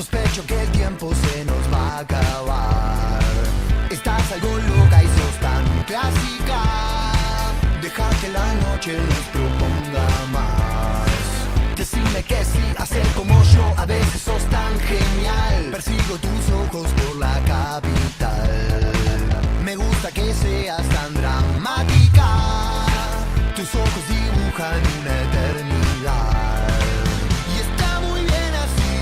Sospecho que el tiempo se nos va a acabar. Estás algo loca y sos tan clásica. Deja que la noche nos proponga más. Decime que sí, hacer como yo. A veces sos tan genial. Persigo tus ojos por la capital. Me gusta que seas tan dramática. Tus ojos dibujan una eternidad. Y está muy bien así.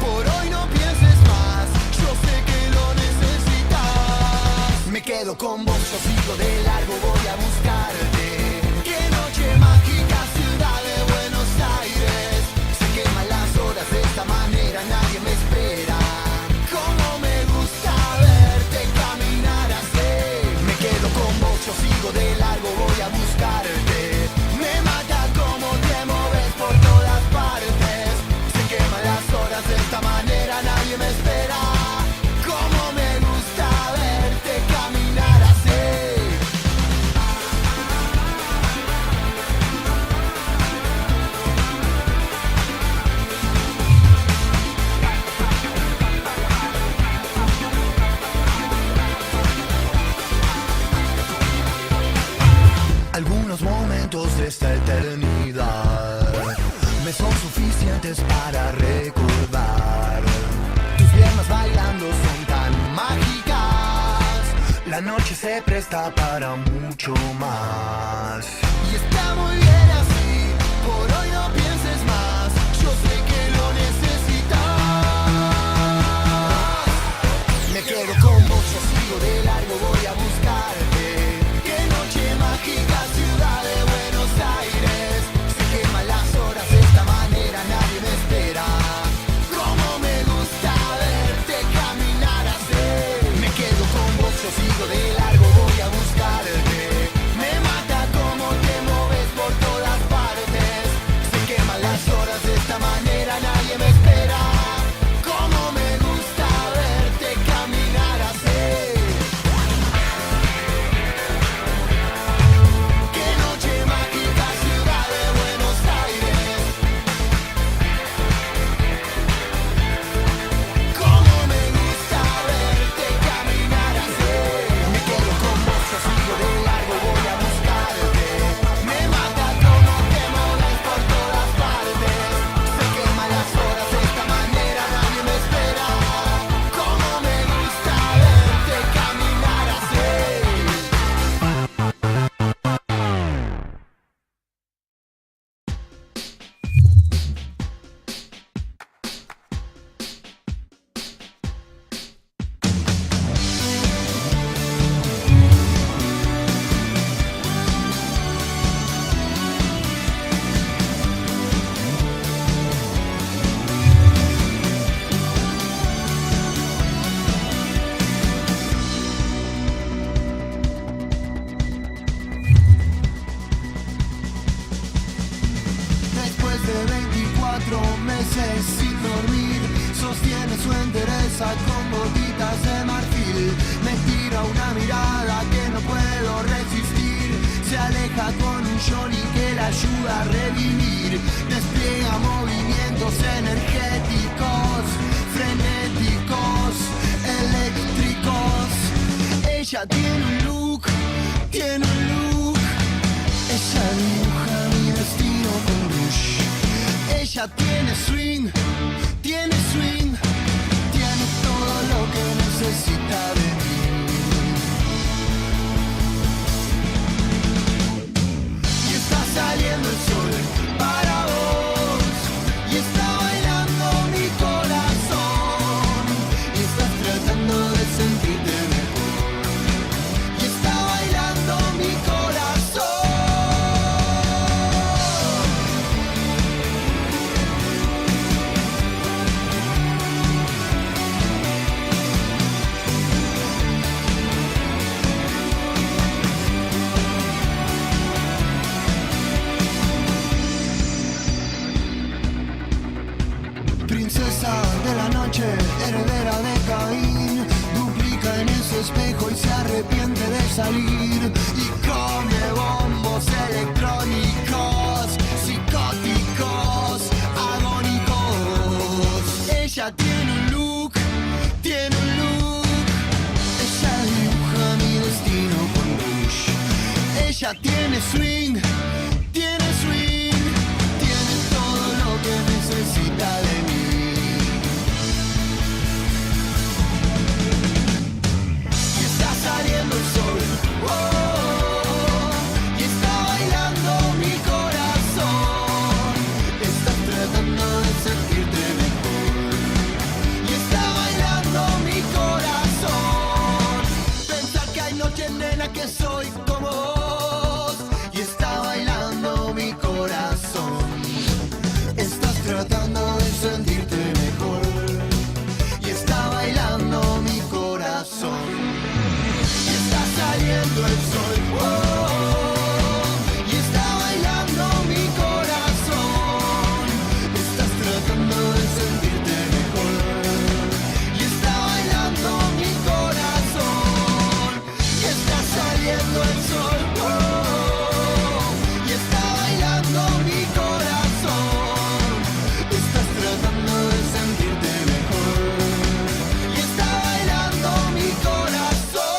Por hoy no pienses más. Yo sé que lo necesitas. Me quedo con vos, yo sigo de largo, voy a buscarte. Qué noche mágica, ciudad de Buenos Aires. Se queman las horas de esta manera, nadie me espera. Cómo me gusta verte caminar así. Me quedo con vos, yo sigo de largo, voy a buscarte. Me mata cómo te moves por todas partes. Se queman las horas de esta manera, nadie me espera. Cómo me gusta verte caminar así. Algunos momentos de esta eternidad me son suficientes para recordar. Tus piernas bailando son tan mágicas. La noche se presta para mucho más. Y está muy bien así. Por hoy no pienses más. Yo sé que lo necesitas. Me quedo con vos, yo sigo de largo, voy a buscarte. Qué noche mágica, ciudad de Buenos Aires. Se queman las horas de esta manera, nadie me espera. Cómo me gusta verte caminar así. Me quedo con vos, yo sigo de largo, voy a buscarte. Me mata cómo te moves por todas partes. Se queman las horas de esta manera, nadie me espera. Cómo me gusta verte caminar así. Qué noche mágica, ciudad de Buenos Aires. Cómo me gusta verte caminar así. Me quedo con vos, yo sigo de largo, voy a buscarte. Me mata cómo te moves por todas partes. Se queman las horas de esta manera, nadie me espera. Cómo me gusta verte caminar así. Después de 24 meses sin dormir, sostiene su entereza con gotitas de marfil. Me tira una mirada que no puedo resistir. Se aleja con un Johnny que la ayuda a revivir. Despliega movimientos energéticos, frenéticos, eléctricos. Ella tiene un look, tiene un look. Ella dibuja mi destino con Rush. Ella tiene swing, tiene swing. Tiene todo lo que necesita de mí. Y está saliendo el sol para vos. Y está bailando mi corazón. Y estás tratando de sentirte mejor. Y está bailando mi corazón. Princesa de la noche, heredera de Caín, duplica en ese espejo y se arrepiente de salir. Y come bombos electrónicos, psicóticos, agónicos. Ella tiene un Ella tiene swing, tiene swing, tiene todo lo que necesita de mí. Y está saliendo el sol, oh, y está bailando mi corazón. Estás tratando de sentirte mejor, y está bailando mi corazón. Pensar que hay noches, nena, que soy como vos, y está bailando mi corazón. Estás tratando de sentirte mejor, y está bailando mi corazón. Y está saliendo el sol, oh, y está bailando mi corazón. Estás tratando de sentirte mejor, y está bailando mi corazón. Y está saliendo el sol, oh, y está bailando mi corazón. Estás tratando de sentirte mejor, y está bailando mi corazón.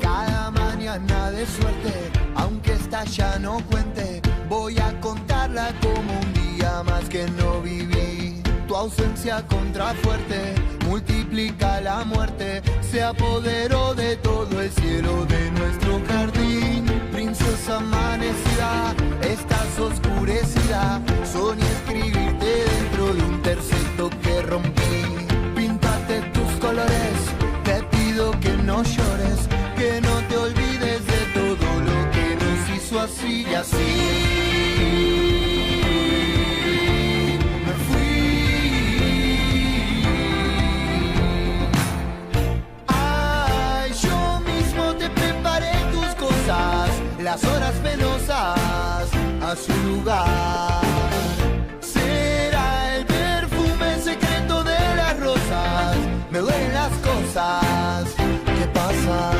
Cada mañana de suerte, aunque esta ya no cuente, voy a contarla como un día más que no viví. Tu ausencia contrafuerte multiplica la muerte, se apoderó de todo el cielo de nuestro jardín. Princesa amanecida, estás oscurecida, soñé escribirte dentro de un terceto que rompí. Píntate tus colores, te pido que no llores, que no te olvides de todo lo que nos hizo así y así. Me fui. Ay, yo mismo te preparé tus cosas, las horas penosas a su lugar. Será el perfume secreto de las rosas, me duelen las cosas que pasan.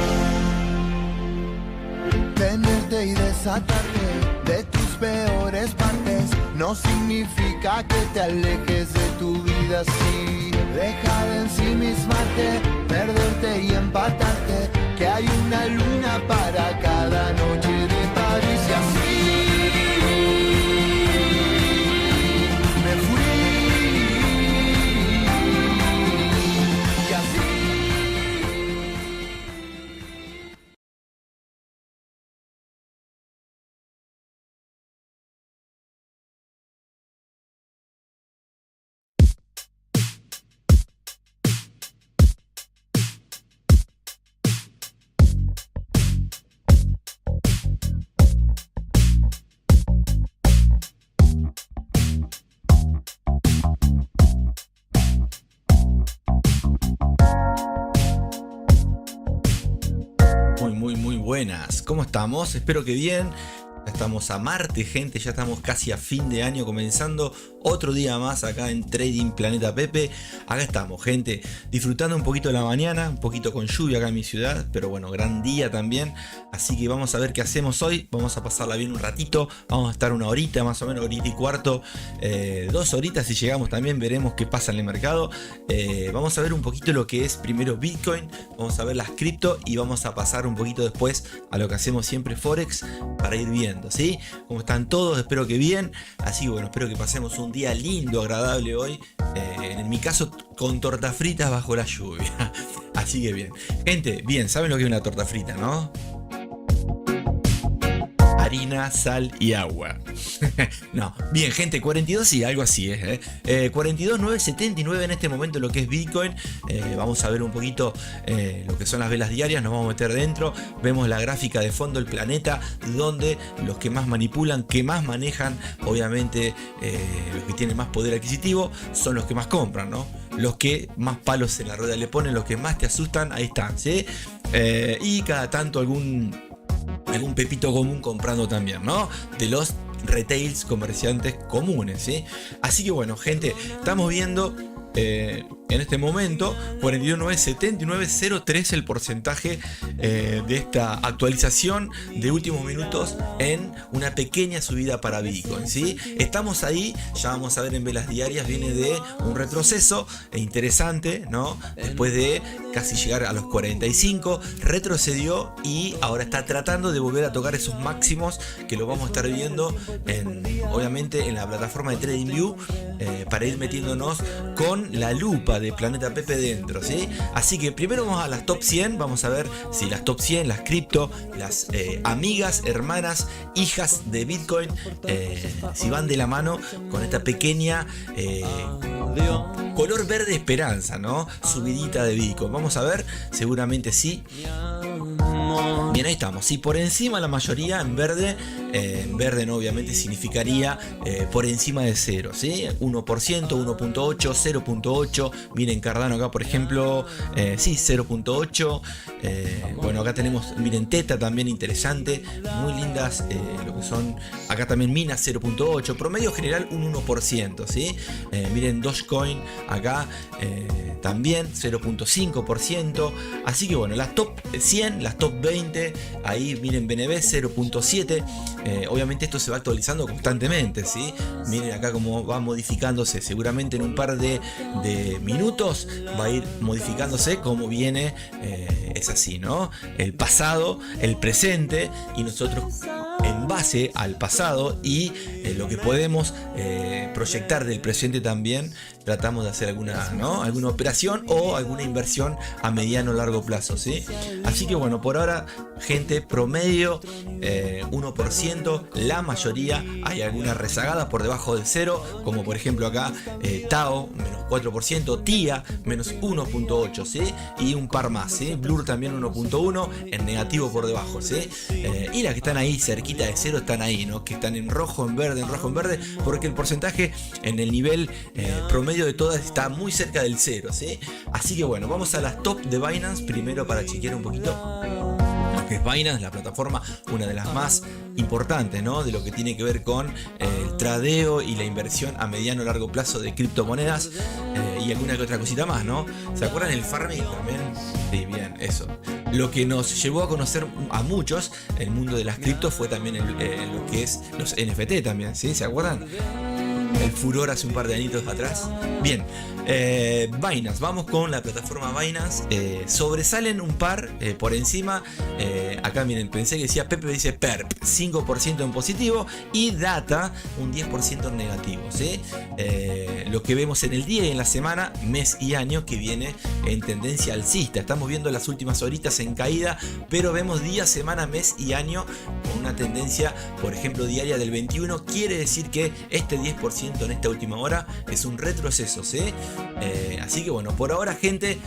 Tenerte y desatarte de tus peores partes no significa que te alejes de tu vida así. Deja de ensimismarte, perderte y empatarte, que hay una luna para cada noche de París y así. Me fui. Y así. Muy buenas. ¿Cómo estamos? Espero que bien. Ya estamos a martes, gente. Ya estamos casi a fin de año, comenzando otro día más acá en Trading Planeta Pepe. Acá estamos, gente, disfrutando un poquito de la mañana, un poquito con lluvia acá en mi ciudad, pero bueno, gran día también. Así que vamos a ver qué hacemos hoy. Vamos a pasarla bien un ratito. Vamos a estar una horita, más o menos, horita y cuarto, 2 horitas si llegamos también. Veremos qué pasa en el mercado. Vamos a ver un poquito lo que es primero Bitcoin. Vamos a ver las cripto y vamos a pasar un poquito después a lo que hacemos siempre Forex para ir viendo, ¿sí? ¿Cómo están todos? Espero que bien. Así que bueno, espero que pasemos un día lindo, agradable hoy. En mi caso, con tortas fritas bajo la lluvia. Así que bien. Gente, bien, ¿saben lo que es una torta frita, no? Harina, sal y agua. No, bien, gente, 42 sí, algo así es. 42.979 en este momento lo que es Bitcoin. Vamos a ver un poquito lo que son las velas diarias. Nos vamos a meter dentro. Vemos la gráfica de fondo del planeta, donde los que más manipulan, que más manejan, obviamente los que tienen más poder adquisitivo, son los que más compran, ¿no? los que más palos en la rueda le ponen, los que más te asustan, ahí están, ¿sí? Y cada tanto algún pepito común comprando también, ¿no? De los retails, comerciantes comunes, ¿sí? Así que bueno, gente, estamos viendo en este momento 49.7903 el porcentaje de esta actualización de últimos minutos en una pequeña subida para Bitcoin, ¿sí? Estamos ahí, ya vamos a ver en velas diarias, viene de un retroceso interesante, ¿no? Después de casi llegar a los 45, retrocedió y ahora está tratando de volver a tocar esos máximos que lo vamos a estar viendo obviamente en la plataforma de TradingView, para ir metiéndonos con la lupa de Planeta Pepe dentro, ¿sí? Así que primero vamos a las top 100, vamos a ver si las top 100, las cripto, las amigas, hermanas, hijas de Bitcoin, si van de la mano con esta pequeña color verde esperanza, ¿no? Subidita de Bitcoin. Vamos a ver, seguramente sí. Bien, ahí estamos. Sí, por encima la mayoría en verde no, obviamente significaría por encima de 0, ¿sí? 1%, 1.8, 0.8. Miren Cardano acá, por ejemplo, sí, 0.8. Bueno, acá tenemos, miren Teta también interesante, muy lindas, lo que son, acá también Mina 0.8, promedio general un 1%, ¿sí? Miren Dogecoin acá también 0.5%. Así que bueno, las top 100, las top 20, ahí miren BNB 0.7. Obviamente esto se va actualizando constantemente, ¿sí? Miren acá cómo va modificándose, seguramente en un par de minutos va a ir modificándose como viene, es así, ¿no? El pasado, el presente, y nosotros en base al pasado y lo que podemos proyectar del presente también tratamos de hacer alguna operación o alguna inversión a mediano o largo plazo, ¿sí? Así que bueno, por ahora, gente, promedio 1%, la mayoría, hay alguna rezagada por debajo del 0, como por ejemplo acá Tao menos 4%, TIA menos 1.8, ¿sí? Y un par más, ¿sí? Blur también 1.1 en negativo por debajo, ¿sí? Y las que están ahí cerquita de 0 están ahí, ¿no? Que están en rojo, en verde, porque el porcentaje en el nivel promedio de todas está muy cerca del 0, ¿sí? Así que bueno, vamos a las top de Binance primero para chequear un poquito lo que es Binance, la plataforma, una de las más importantes, ¿no? De lo que tiene que ver con el tradeo y la inversión a mediano o largo plazo de criptomonedas, y alguna que otra cosita más, ¿no? ¿Se acuerdan el farming también? Sí, bien, eso. Lo que nos llevó a conocer a muchos el mundo de las criptos fue también lo que es los NFT también, ¿sí? ¿Se acuerdan? El furor hace un par de añitos atrás. Bien, Binance, vamos con la plataforma Binance. Sobresalen un par por encima. Acá miren, pensé que decía Pepe, dice PERP, 5% en positivo y Data un 10% en negativo, ¿sí? Lo que vemos en el día y en la semana, mes y año, que viene en tendencia alcista. Estamos viendo las últimas horitas en caída, pero vemos día, semana, mes y año con una tendencia, por ejemplo, diaria del 21. Quiere decir que este 10% en esta última hora es un retroceso, ¿sí? Así que bueno, por ahora, gente,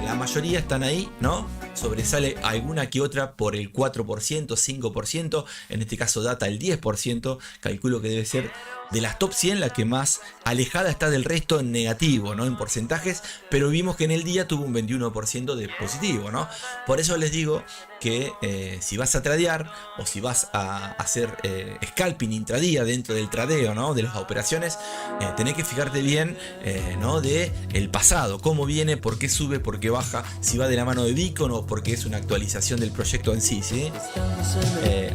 la mayoría están ahí, ¿no? Sobresale alguna que otra por el 4%, 5%, en este caso Data el 10%, calculo que debe ser de las top 100 la que más alejada está del resto en negativo, ¿no? En porcentajes, pero vimos que en el día tuvo un 21% de positivo, ¿no? Por eso les digo que si vas a tradear o si vas a hacer scalping intradía dentro del tradeo, ¿no? De las operaciones, tenés que fijarte bien, ¿no? De el pasado, cómo viene, por qué sube, por qué baja, si va de la mano de Bitcoin o porque es una actualización del proyecto en sí, ¿sí?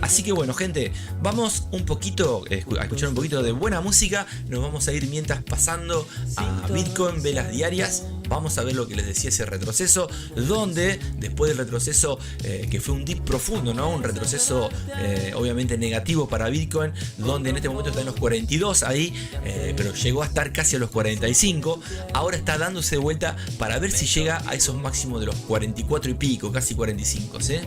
Así que bueno, gente, vamos un poquito a escuchar un poquito de buena música. Nos vamos a ir mientras pasando a Bitcoin, velas diarias. Vamos a ver lo que les decía, ese retroceso, donde después del retroceso que fue un dip profundo, ¿no? Un retroceso obviamente negativo para Bitcoin, donde en este momento está en los 42 ahí, pero llegó a estar casi a los 45. Ahora está dándose de vuelta para ver si llega a esos máximos de los 44 y pico, casi 45, ¿sí?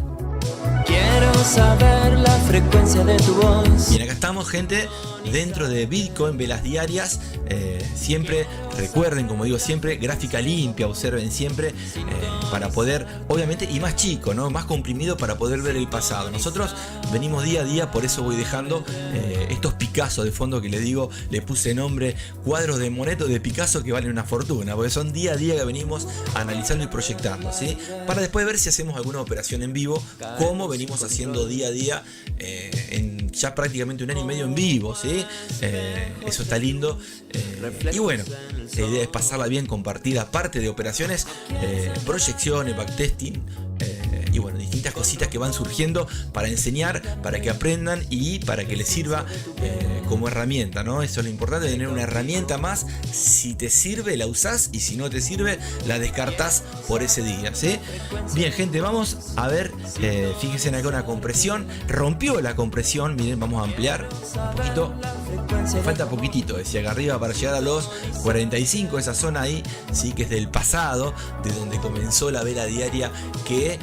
Quiero saber la frecuencia de tu voz. Bien, acá estamos, gente, dentro de Bitcoin, velas diarias. Siempre recuerden, como digo siempre, gráfica limpia, observen siempre, para poder, obviamente, y más chico, ¿no? Más comprimido para poder ver el pasado. Nosotros venimos día a día, por eso voy dejando estos Picasso de fondo que le digo, le puse nombre cuadros de Monet o de Picasso que valen una fortuna, porque son día a día que venimos analizando y proyectando, ¿sí? Para después ver si hacemos alguna operación en vivo, como venimos haciendo día a día, en ya prácticamente un año y medio en vivo, ¿sí? Eso está lindo. Y bueno, la idea es pasarla bien, compartir aparte de operaciones, proyecciones, backtesting, y bueno, distintas cositas que van surgiendo para enseñar, para que aprendan y para que les sirva como herramienta, ¿no? Eso es lo importante, tener una herramienta más. Si te sirve, la usás, y si no te sirve, la descartás por ese día, ¿sí? Bien, gente, vamos a ver, fíjense en acá una compresión, rompió la compresión, miren, vamos a ampliar un poquito. Falta poquitito, decía acá arriba, para llegar a los 45, esa zona ahí, sí, que es del pasado, de donde comenzó la vela diaria que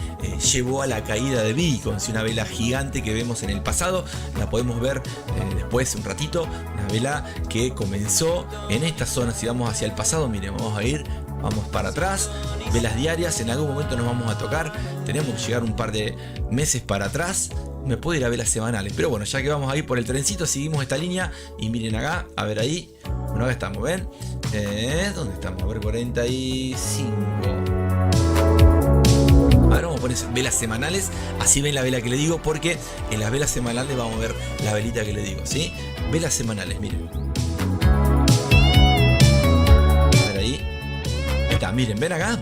llevó a la caída de Bitcoin. Si una vela gigante que vemos en el pasado, la podemos ver después un ratito, una vela que comenzó en esta zona. Si vamos hacia el pasado, miren, vamos para atrás, velas diarias, en algún momento nos vamos a tocar, tenemos que llegar un par de meses para atrás. Me puedo ir a velas semanales, pero bueno, ya que vamos a ir por el trencito, seguimos esta línea y miren acá, a ver ahí, bueno, acá estamos, ¿ven? ¿Dónde estamos? A ver, 45. Ahora vamos a poner velas semanales, así ven la vela que le digo, porque en las velas semanales vamos a ver la velita que le digo, ¿sí? Velas semanales, miren. A ver ahí. Ahí está, miren, ven acá.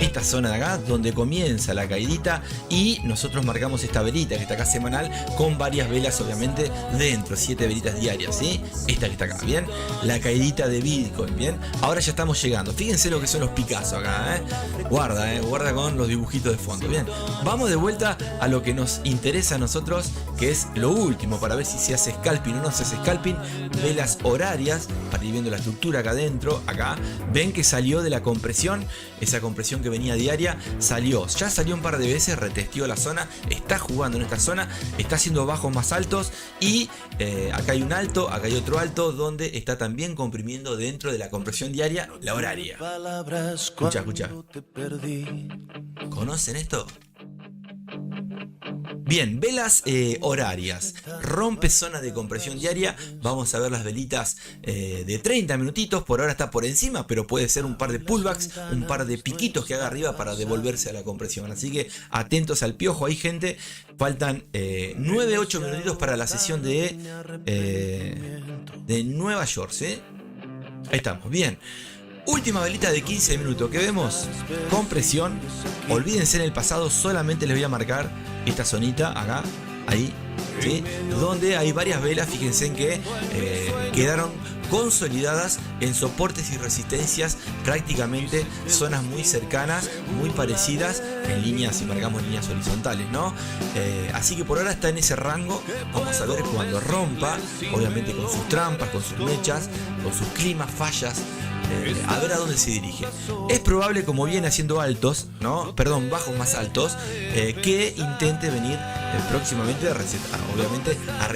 Esta zona de acá, donde comienza la caidita, y nosotros marcamos esta velita que está acá semanal, con varias velas obviamente dentro, 7 velitas diarias, ¿sí? Esta que está acá, ¿bien? La caidita de Bitcoin, ¿bien? Ahora ya estamos llegando, fíjense lo que son los Picasso acá, guarda con los dibujitos de fondo, ¿bien? Vamos de vuelta a lo que nos interesa a nosotros, que es lo último, para ver si se hace scalping o no se hace scalping. Velas horarias, para ir viendo la estructura acá adentro, acá, ven que salió de la compresión, esa compresión que venía diaria, ya salió un par de veces, retesteó la zona, está jugando en esta zona, está haciendo bajos más altos, y acá hay un alto, acá hay otro alto, donde está también comprimiendo dentro de la compresión diaria la horaria. Escucha. ¿Conocen esto? Bien, velas horarias, rompe zona de compresión diaria. Vamos a ver las velitas de 30 minutitos. Por ahora está por encima, pero puede ser un par de pullbacks, un par de piquitos que haga arriba para devolverse a la compresión. Así que atentos al piojo ahí, gente. Faltan 9-8 minutitos para la sesión de Nueva York, ¿sí? Ahí estamos, bien. Última velita de 15 minutos que vemos, compresión. Olvídense en el pasado, solamente les voy a marcar esta zonita acá, ahí, ¿sí? Donde hay varias velas, fíjense en que quedaron consolidadas en soportes y resistencias, prácticamente zonas muy cercanas, muy parecidas, en líneas, si marcamos líneas horizontales, ¿no? Así que por ahora está en ese rango. Vamos a ver cuando rompa, obviamente con sus trampas, con sus mechas, con sus climas, fallas. A ver a dónde se dirige. Es probable, como viene haciendo altos, ¿no? Perdón, bajos más altos, que intente venir próximamente a resetear, obviamente a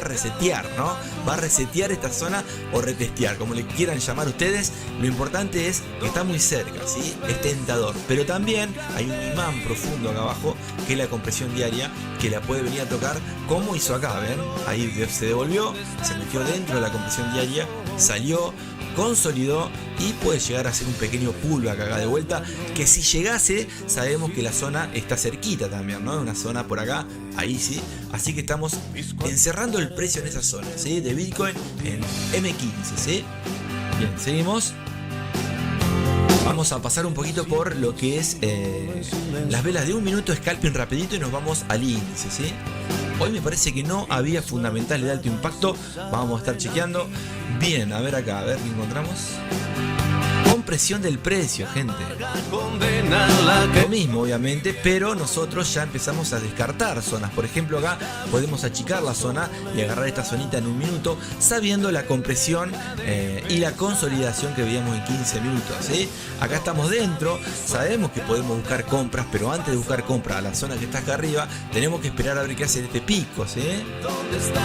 resetear, ¿no? Va a resetear esta zona o retestear, como le quieran llamar ustedes. Lo importante es que está muy cerca, ¿sí? Es tentador, pero también hay un imán profundo acá abajo, que es la compresión diaria, que la puede venir a tocar, como hizo acá, ¿ven? Ahí se devolvió, se metió dentro de la compresión diaria, salió, consolidó y puede llegar a ser un pequeño pullback acá de vuelta, que si llegase, sabemos que la zona está cerquita también, ¿no? Una zona por acá, ahí sí. Así que estamos encerrando el precio en esa zona, ¿sí? De Bitcoin en M15, ¿sí? Bien, seguimos. Vamos a pasar un poquito por lo que es las velas de un minuto, scalping rapidito, y nos vamos al índice, ¿sí? Hoy me parece que no había fundamentales de alto impacto. Vamos a estar chequeando. Bien, a ver acá, a ver qué encontramos. compresión del precio, gente. Lo mismo, obviamente, pero nosotros ya empezamos a descartar zonas. Por ejemplo, acá podemos achicar la zona y agarrar esta zonita en un minuto, sabiendo la compresión y la consolidación que veíamos en 15 minutos, ¿sí? Acá estamos dentro, sabemos que podemos buscar compras, pero antes de buscar compras a la zona que está acá arriba, tenemos que esperar a ver qué hace en este pico, ¿sí?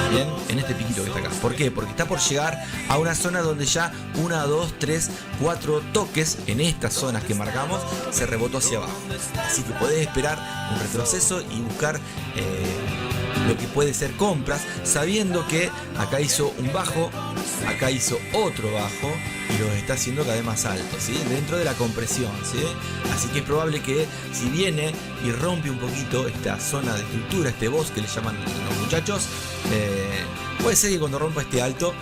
Bien, en este piquito que está acá. ¿Por qué? Porque está por llegar a una zona donde ya 1, 2, 3, 4 toques en estas zonas que marcamos se rebotó hacia abajo. Así que podés esperar un retroceso y buscar lo que puede ser compras, sabiendo que acá hizo un bajo, acá hizo otro bajo y los está haciendo cada vez más altos, ¿sí? Dentro de la compresión, ¿sí? Así que es probable que si viene y rompe un poquito esta zona de estructura, este boss que le llaman los muchachos, puede ser que cuando rompa este alto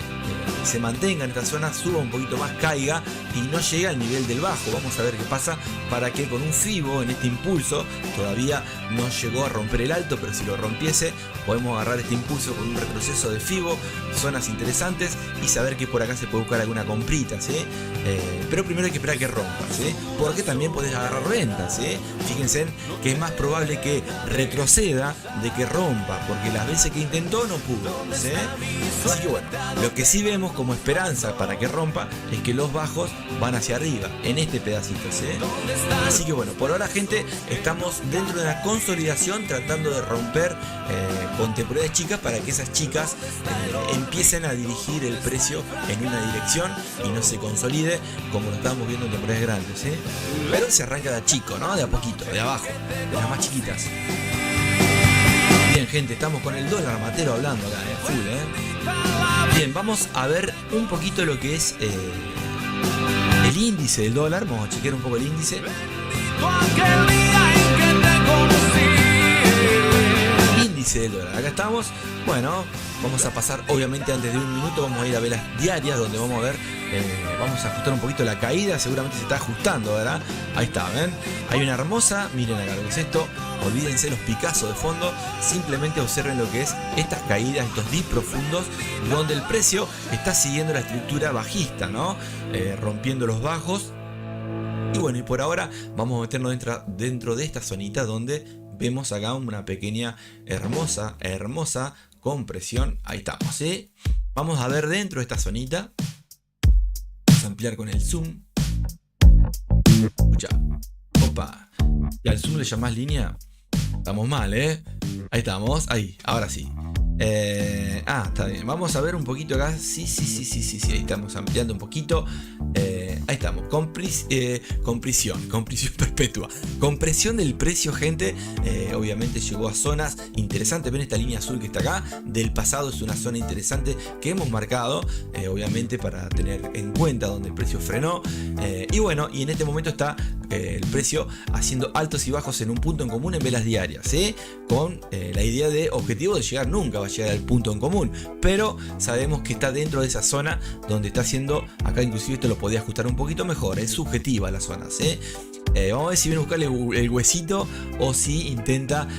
se mantenga en esta zona, suba un poquito más, caiga y no llegue al nivel del bajo. Vamos a ver qué pasa, para que con un FIBO en este impulso, todavía no llegó a romper el alto, pero si lo rompiese podemos agarrar este impulso con un retroceso de FIBO, zonas interesantes, y saber que por acá se puede buscar alguna comprita, ¿sí? Pero primero hay que esperar que rompa, ¿sí? Porque también podés agarrar ventas, ¿sí? Fíjense que es más probable que retroceda de que rompa, porque las veces que intentó no pudo, ¿sí? Así que bueno, lo que sí vemos como esperanza para que rompa es que los bajos van hacia arriba en este pedacito, ¿sí? Así que bueno, por ahora, gente, estamos dentro de la consolidación, tratando de romper con temporalidades chicas, para que esas chicas empiecen a dirigir el precio en una dirección y no se consolide como lo estábamos viendo en temporalidades grandes, ¿sí? Pero se arranca de a chico, ¿no? De a poquito, de abajo, de las más chiquitas. Bien, gente, estamos con el dólar matero hablando acá, full, Bien, vamos a ver un poquito lo que es el índice del dólar. Vamos a chequear un poco el índice. Índice del dólar, acá estamos. Bueno, vamos a pasar, obviamente, antes de un minuto vamos a ir a velas diarias, donde vamos a ver, vamos a ajustar un poquito la caída. Seguramente se está ajustando, ¿verdad? Ahí está, ¿ven? Hay una hermosa, miren acá lo que es esto. Olvídense los picazos de fondo, simplemente observen lo que es estas caídas, estos dips profundos, donde el precio está siguiendo la estructura bajista, ¿no? Rompiendo los bajos. Y bueno, y por ahora vamos a meternos dentro de esta zonita, donde vemos acá una pequeña, hermosa compresión. Ahí estamos, ¿sí? Vamos a ver dentro de esta zonita. Vamos a ampliar con el zoom. Escucha. Opa. Y al zoom le llamás línea. Estamos mal, ¿eh? Ahí estamos. Ahí. Ahora sí. Está bien. Vamos a ver un poquito acá. Sí. Ahí estamos ampliando un poquito. Ahí estamos. Compresión perpetua. Compresión del precio, gente. Obviamente llegó a zonas interesantes. Ven esta línea azul que está acá. Del pasado es una zona interesante que hemos marcado. Obviamente para tener en cuenta donde el precio frenó. Y bueno, y en este momento está el precio haciendo altos y bajos en un punto en común en velas diarias, ¿sí? Con la idea de objetivo de llegar, nunca va a llegar al punto en común, pero sabemos que está dentro de esa zona donde está haciendo, acá inclusive esto lo podía ajustar un poquito mejor, es subjetiva la zona, ¿sí? Vamos a ver si viene a buscarle el huesito o si intenta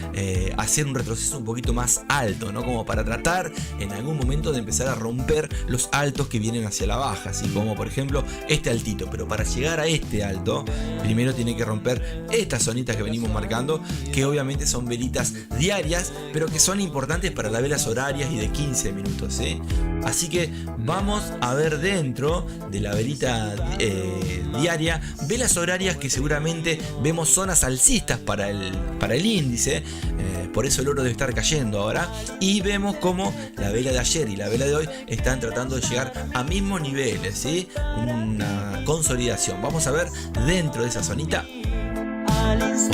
hacer un retroceso un poquito más alto, ¿no? Como para tratar en algún momento de empezar a romper los altos que vienen hacia la baja, así como por ejemplo este altito. Pero para llegar a este alto, primero tiene que romper estas zonitas que venimos marcando, que obviamente son velitas diarias, pero que son importantes para las velas horarias y de 15 minutos, ¿sí? Así que vamos a ver dentro de la velita diaria, velas horarias que seguramente vemos zonas alcistas para el índice, por eso el oro debe estar cayendo ahora, y vemos como la vela de ayer y la vela de hoy están tratando de llegar a mismos niveles, ¿sí? Una consolidación. Vamos a ver dentro de esa zonita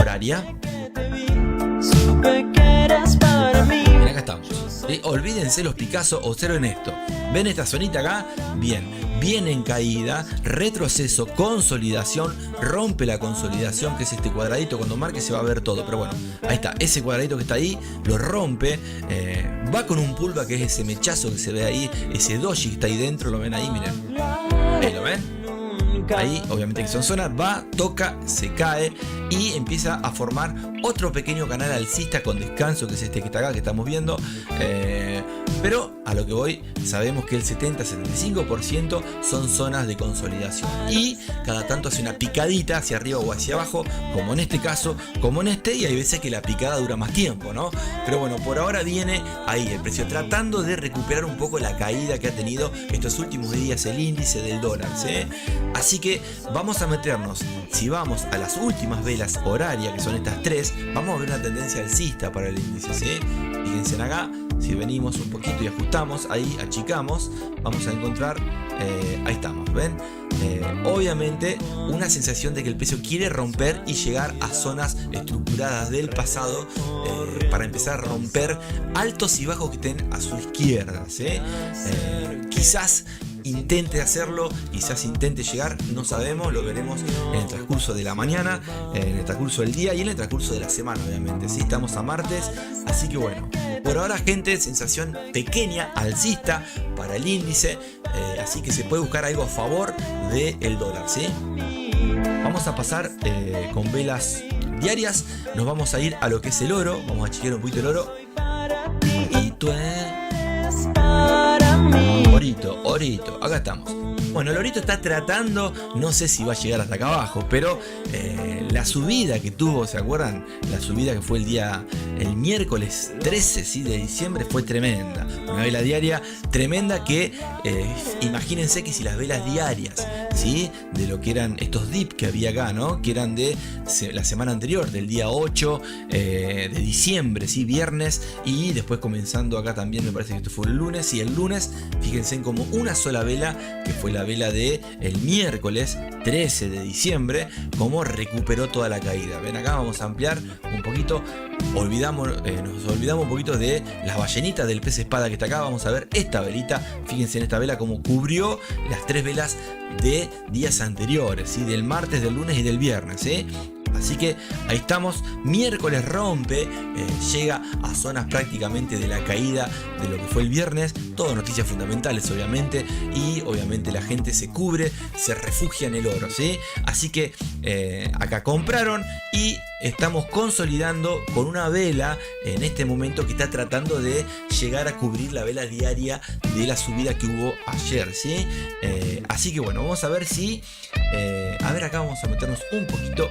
horaria. Bien, acá estamos. Olvídense los picazos, observen esto. ¿Ven esta zonita acá? Bien, viene en caída, retroceso, consolidación, rompe la consolidación, que es este cuadradito. Cuando marque se va a ver todo, pero bueno, ahí está, ese cuadradito que está ahí, lo rompe, va con un pullback, que es ese mechazo que se ve ahí, ese doji que está ahí dentro, lo ven ahí, miren. Ahí lo ven. Ahí obviamente que son zonas, va, toca, se cae y empieza a formar otro pequeño canal alcista con descanso, que es este que está acá, que estamos viendo. Pero a lo que voy, sabemos que el 70-75% son zonas de consolidación y cada tanto hace una picadita hacia arriba o hacia abajo, como en este caso, como en este, y hay veces que la picada dura más tiempo, ¿no? Pero bueno, por ahora viene ahí el precio, tratando de recuperar un poco la caída que ha tenido estos últimos días el índice del dólar, ¿sí? Así que vamos a meternos, si vamos a las últimas velas horarias, que son estas tres, vamos a ver una tendencia alcista para el índice, ¿sí? Fíjense en acá, si venimos un poquito y ajustamos, ahí achicamos, vamos a encontrar, ahí estamos, ¿ven? Obviamente una sensación de que el precio quiere romper y llegar a zonas estructuradas del pasado, para empezar a romper altos y bajos que estén a su izquierda, ¿sí? Quizás intente hacerlo, quizás intente llegar, no sabemos, lo veremos en el transcurso de la mañana, en el transcurso del día y en el transcurso de la semana, obviamente, ¿sí? Estamos a martes, así que bueno, por ahora, gente, sensación pequeña, alcista para el índice, así que se puede buscar algo a favor del dólar, ¿sí? Vamos a pasar con velas diarias, nos vamos a ir a lo que es el oro, vamos a chequear un poquito el oro. Y tú orito, acá estamos. Bueno, el orito está tratando, no sé si va a llegar hasta acá abajo, pero la subida que tuvo, ¿se acuerdan? La subida que fue el miércoles 13, ¿sí? de diciembre fue tremenda. Una vela diaria tremenda que, imagínense que si las velas diarias, ¿sí? de lo que eran estos dip que había acá, ¿no? que eran de la semana anterior, del día 8 de diciembre, ¿sí? viernes, y después comenzando acá también, me parece que esto fue el lunes, y el lunes, fíjense en como una sola vela, que fue la vela de el miércoles 13 de diciembre, como recuperó toda la caída. Ven acá, vamos a ampliar un poquito, nos olvidamos un poquito de las ballenitas del pez espada que está acá. Vamos a ver esta velita, fíjense en esta vela como cubrió las tres velas de días anteriores, ¿sí? del martes, del lunes y del viernes, ¿sí? Así que ahí estamos, miércoles rompe, llega a zonas prácticamente de la caída de lo que fue el viernes, todo noticias fundamentales obviamente, y obviamente la gente se cubre, se refugia en el oro, ¿sí? Así que acá compraron y estamos consolidando con una vela en este momento que está tratando de llegar a cubrir la vela diaria de la subida que hubo ayer, ¿sí? Así que bueno, vamos a ver si, a ver acá vamos a meternos un poquito.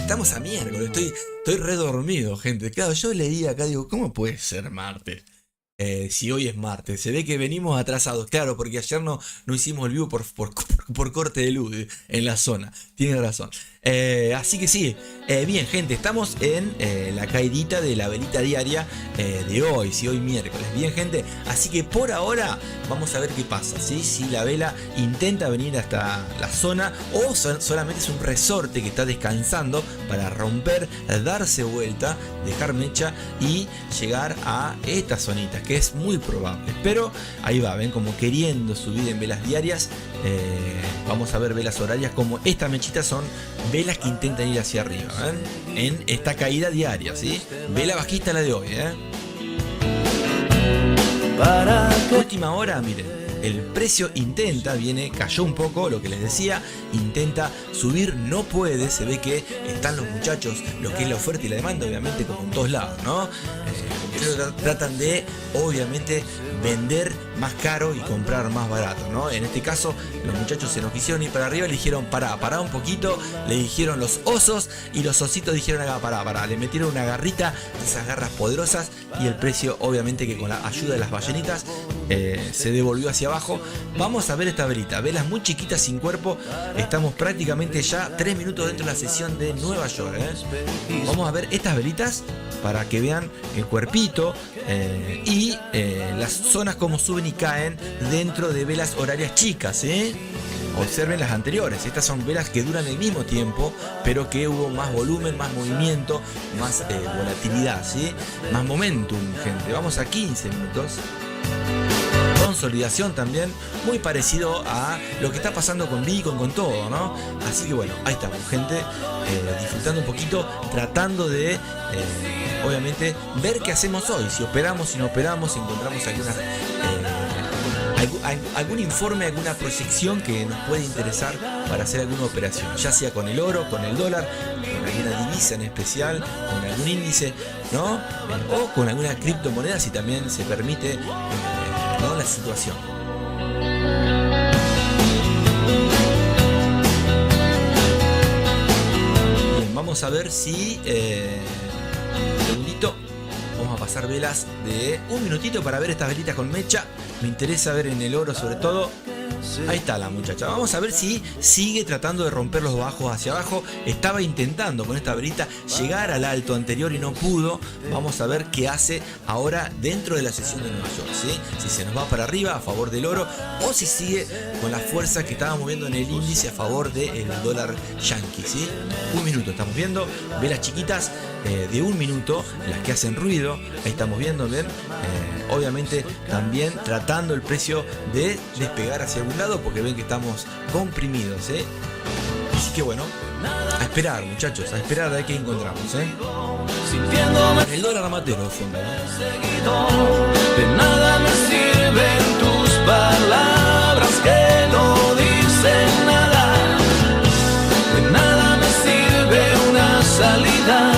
Estamos a miércoles, estoy redormido, gente. Claro, yo leí acá, digo, ¿cómo puede ser martes? Si hoy es martes, se ve que venimos atrasados, claro, porque ayer no hicimos el vivo por corte de luz en la zona, tiene razón. Así que sí, bien gente, estamos en la caidita de la velita diaria de hoy, si hoy miércoles, bien gente, así que por ahora vamos a ver qué pasa, ¿sí? Si la vela intenta venir hasta la zona o solamente es un resorte que está descansando para romper, darse vuelta, dejar mecha y llegar a esta zonita, que es muy probable, pero ahí va, ven como queriendo subir en velas diarias. Vamos a ver velas horarias como esta mechita, son velas que intentan ir hacia arriba, ¿ven? En esta caída diaria, ¿sí? Vela bajista la de hoy, Última hora, miren, el precio cayó un poco, lo que les decía, intenta subir, no puede, se ve que están los muchachos, lo que es la oferta y la demanda, obviamente como en todos lados, ¿no? Tratan de, obviamente, vender más caro y comprar más barato, ¿no? En este caso, los muchachos se nos quisieron ir para arriba, le dijeron pará un poquito, le dijeron los osos y los ositos dijeron acá pará, le metieron una garrita, esas garras poderosas, y el precio, obviamente que con la ayuda de las ballenitas, se devolvió hacia abajo. Vamos a ver esta velita, velas muy chiquitas sin cuerpo, estamos prácticamente ya 3 minutos dentro de la sesión de Nueva York, Vamos a ver estas velitas para que vean el cuerpito y las zonas como suben y caen dentro de velas horarias chicas, Observen las anteriores, estas son velas que duran el mismo tiempo, pero que hubo más volumen, más movimiento, más volatilidad, ¿sí? Más momentum, gente. Vamos a 15 minutos. Consolidación también, muy parecido a lo que está pasando con Bitcoin, con todo, ¿no? Así que bueno, ahí estamos, gente, disfrutando un poquito, tratando de, obviamente, ver qué hacemos hoy, si operamos, si no operamos, si encontramos algún informe, alguna proyección que nos puede interesar para hacer alguna operación, ya sea con el oro, con el dólar, con alguna divisa en especial, con algún índice, ¿no? O con alguna criptomoneda si también se permite, ¿no? La situación. Bien, vamos a ver si un segundito. Vamos a pasar velas de un minutito para ver estas velitas con mecha. Me interesa ver en el oro sobre todo. Ahí está la muchacha. Vamos a ver si sigue tratando de romper los bajos hacia abajo. Estaba intentando con esta velita llegar al alto anterior y no pudo. Vamos a ver qué hace ahora dentro de la sesión de Nueva York, ¿sí? Si se nos va para arriba a favor del oro o si sigue con la fuerza que estaba moviendo en el índice a favor del dólar yankee, ¿sí? Un minuto estamos viendo. Velas chiquitas de un minuto, las que hacen ruido. Ahí estamos viendo, ¿ven? Obviamente también tratando el precio de despegar hacia algún lado porque ven que estamos comprimidos, ¿eh? Así que bueno, a esperar, muchachos, a esperar de qué encontramos, ¿eh? El dólar amatero de fondo, ¿no? De nada me sirven tus palabras que no dicen nada. De nada me sirve una salida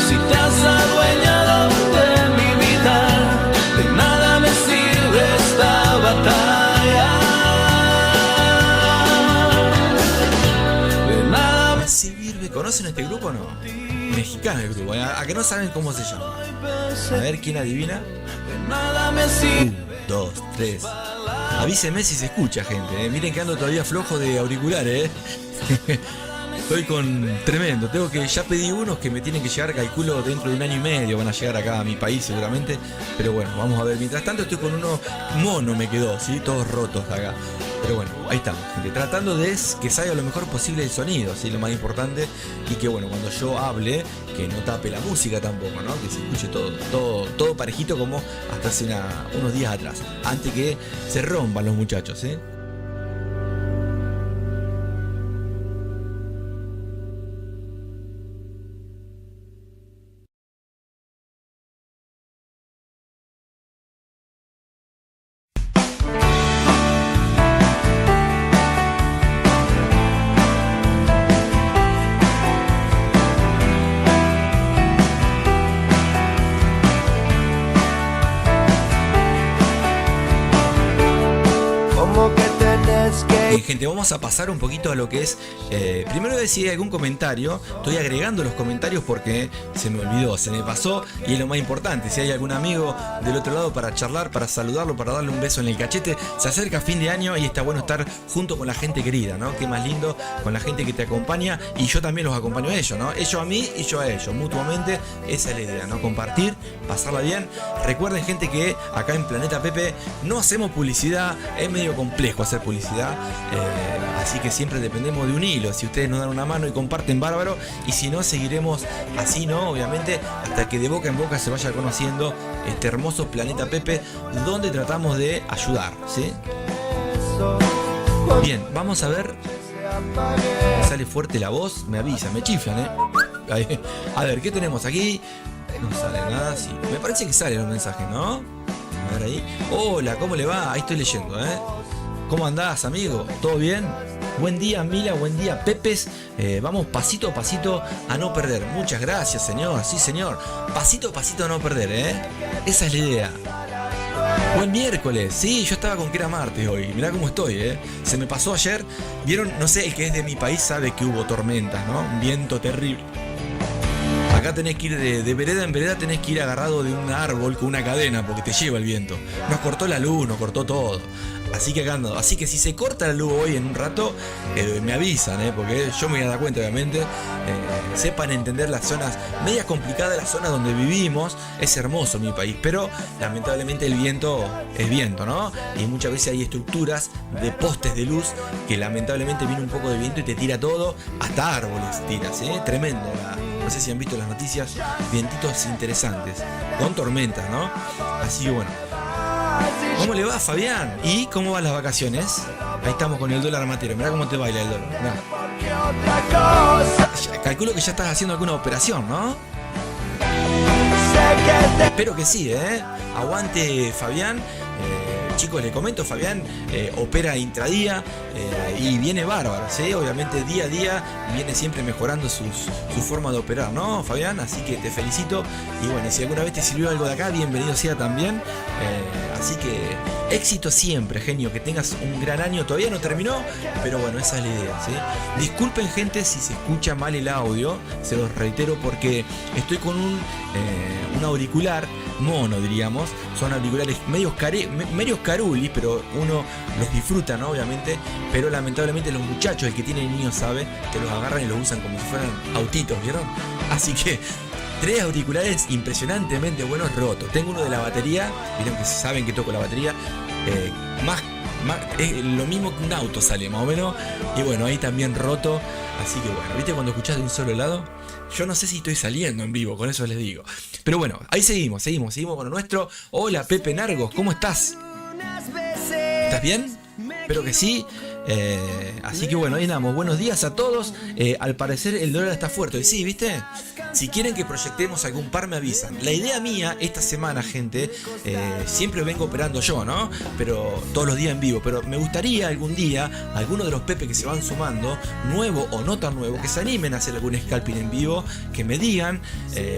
si te has adueñado de mi vida. De nada me sirve esta batalla. De nada me sirve. ¿Conocen este grupo o no? Mexicano el grupo, a que no saben cómo se llama. A ver quién adivina. 1, 2, 3. Avísenme si se escucha, gente. Miren que ando todavía flojo de auriculares. Estoy con tremendo. Ya pedí unos que me tienen que llegar, calculo, dentro de 1 año y medio. Van a llegar acá a mi país seguramente. Pero bueno, vamos a ver. Mientras tanto estoy con uno mono, me quedó, ¿sí? Todos rotos acá. Pero bueno, ahí estamos, gente. Tratando de que salga lo mejor posible el sonido, ¿sí? Lo más importante. Y que bueno, cuando yo hable, que no tape la música tampoco, ¿no? Que se escuche todo parejito como hasta hace unos días atrás. Antes que se rompan los muchachos, ¿eh? Gente, vamos a pasar un poquito a lo que es primero decir algún comentario. Estoy agregando los comentarios porque se me olvidó, se me pasó. Y es lo más importante, si hay algún amigo del otro lado para charlar, para saludarlo, para darle un beso en el cachete. Se acerca fin de año y está bueno estar junto con la gente querida, ¿no? Qué más lindo, con la gente que te acompaña. Y yo también los acompaño a ellos, ¿no? Ellos a mí y yo a ellos, mutuamente. Esa es la idea, ¿no? Compartir, pasarla bien. Recuerden, gente, que acá en Planeta Pepe no hacemos publicidad. Es medio complejo hacer publicidad, así que siempre dependemos de un hilo. Si ustedes nos dan una mano y comparten, bárbaro. Y si no, seguiremos así, ¿no? Obviamente, hasta que de boca en boca se vaya conociendo este hermoso Planeta Pepe, donde tratamos de ayudar, ¿sí? Bien, vamos a ver. Me sale fuerte la voz, me avisa, me chiflan, ¿eh? A ver, ¿qué tenemos aquí? No sale nada, sí. Me parece que salen los mensajes, ¿no? A ver ahí. Hola, ¿cómo le va? Ahí estoy leyendo, ¿eh? ¿Cómo andás, amigo? ¿Todo bien? Buen día, Mila, buen día, Pepes. Vamos pasito a pasito a no perder. Muchas gracias, señor. Sí, señor. Pasito a pasito a no perder, ¿eh? Esa es la idea. Buen miércoles. Sí, yo estaba con que era martes hoy. Mirá cómo estoy, ¿eh? Se me pasó ayer. Vieron, no sé, el que es de mi país sabe que hubo tormentas, ¿no? Un viento terrible. Acá tenés que ir de vereda en vereda, tenés que ir agarrado de un árbol con una cadena porque te lleva el viento. Nos cortó la luz, nos cortó todo. Así que acá ando. Así que si se corta la luz hoy en un rato, me avisan, porque yo me voy a dar cuenta, obviamente. Sepan entender las zonas medias complicadas, las zonas donde vivimos. Es hermoso mi país, pero lamentablemente el viento es viento, ¿no? Y muchas veces hay estructuras de postes de luz que lamentablemente viene un poco de viento y te tira todo, hasta árboles tiras, tremendo. No sé si han visto las noticias, vientitos interesantes, con tormentas, ¿no? Así que bueno. ¿Cómo le va, Fabián? ¿Y cómo van las vacaciones? Ahí estamos con el dólar amatero. Mirá cómo te baila el dólar. Mirá. Calculo que ya estás haciendo alguna operación, ¿no? Espero que sí, ¿eh? Aguante, Fabián. Chicos, chicos, les comento, Fabián opera intradía y viene bárbaro, ¿sí? Obviamente día a día viene siempre mejorando su forma de operar, ¿no, Fabián? Así que te felicito. Y bueno, si alguna vez te sirvió algo de acá, bienvenido sea también. Así que éxito siempre, genio, que tengas un gran año. Todavía no terminó, pero bueno, esa es la idea, ¿sí? Disculpen, gente, si se escucha mal el audio, se los reitero porque estoy con un auricular mono, diríamos. Son auriculares medios carulis, pero uno los disfruta, ¿no? Obviamente, pero lamentablemente los muchachos, el que tiene niños sabe que los agarran y los usan como si fueran autitos, ¿vieron? Así que 3 auriculares impresionantemente buenos rotos. Tengo uno de la batería, miren que saben que toco la batería, lo mismo que un auto sale más o menos, y bueno, ahí también roto. Así que bueno, ¿viste cuando escuchás de un solo lado? Yo no sé si estoy saliendo en vivo, con eso les digo. Pero bueno, ahí seguimos con lo nuestro. Hola, Pepe Nargos, ¿cómo estás? ¿Estás bien? Espero que sí. Así que bueno, ahí andamos. Buenos días a todos. Al parecer el dólar está fuerte. Y sí, ¿viste? Si quieren que proyectemos algún par, me avisan. La idea mía esta semana, gente, siempre vengo operando yo, ¿no? Pero todos los días en vivo. Pero me gustaría algún día, algunos de los Pepe que se van sumando, nuevo o no tan nuevo, que se animen a hacer algún scalping en vivo, que me digan.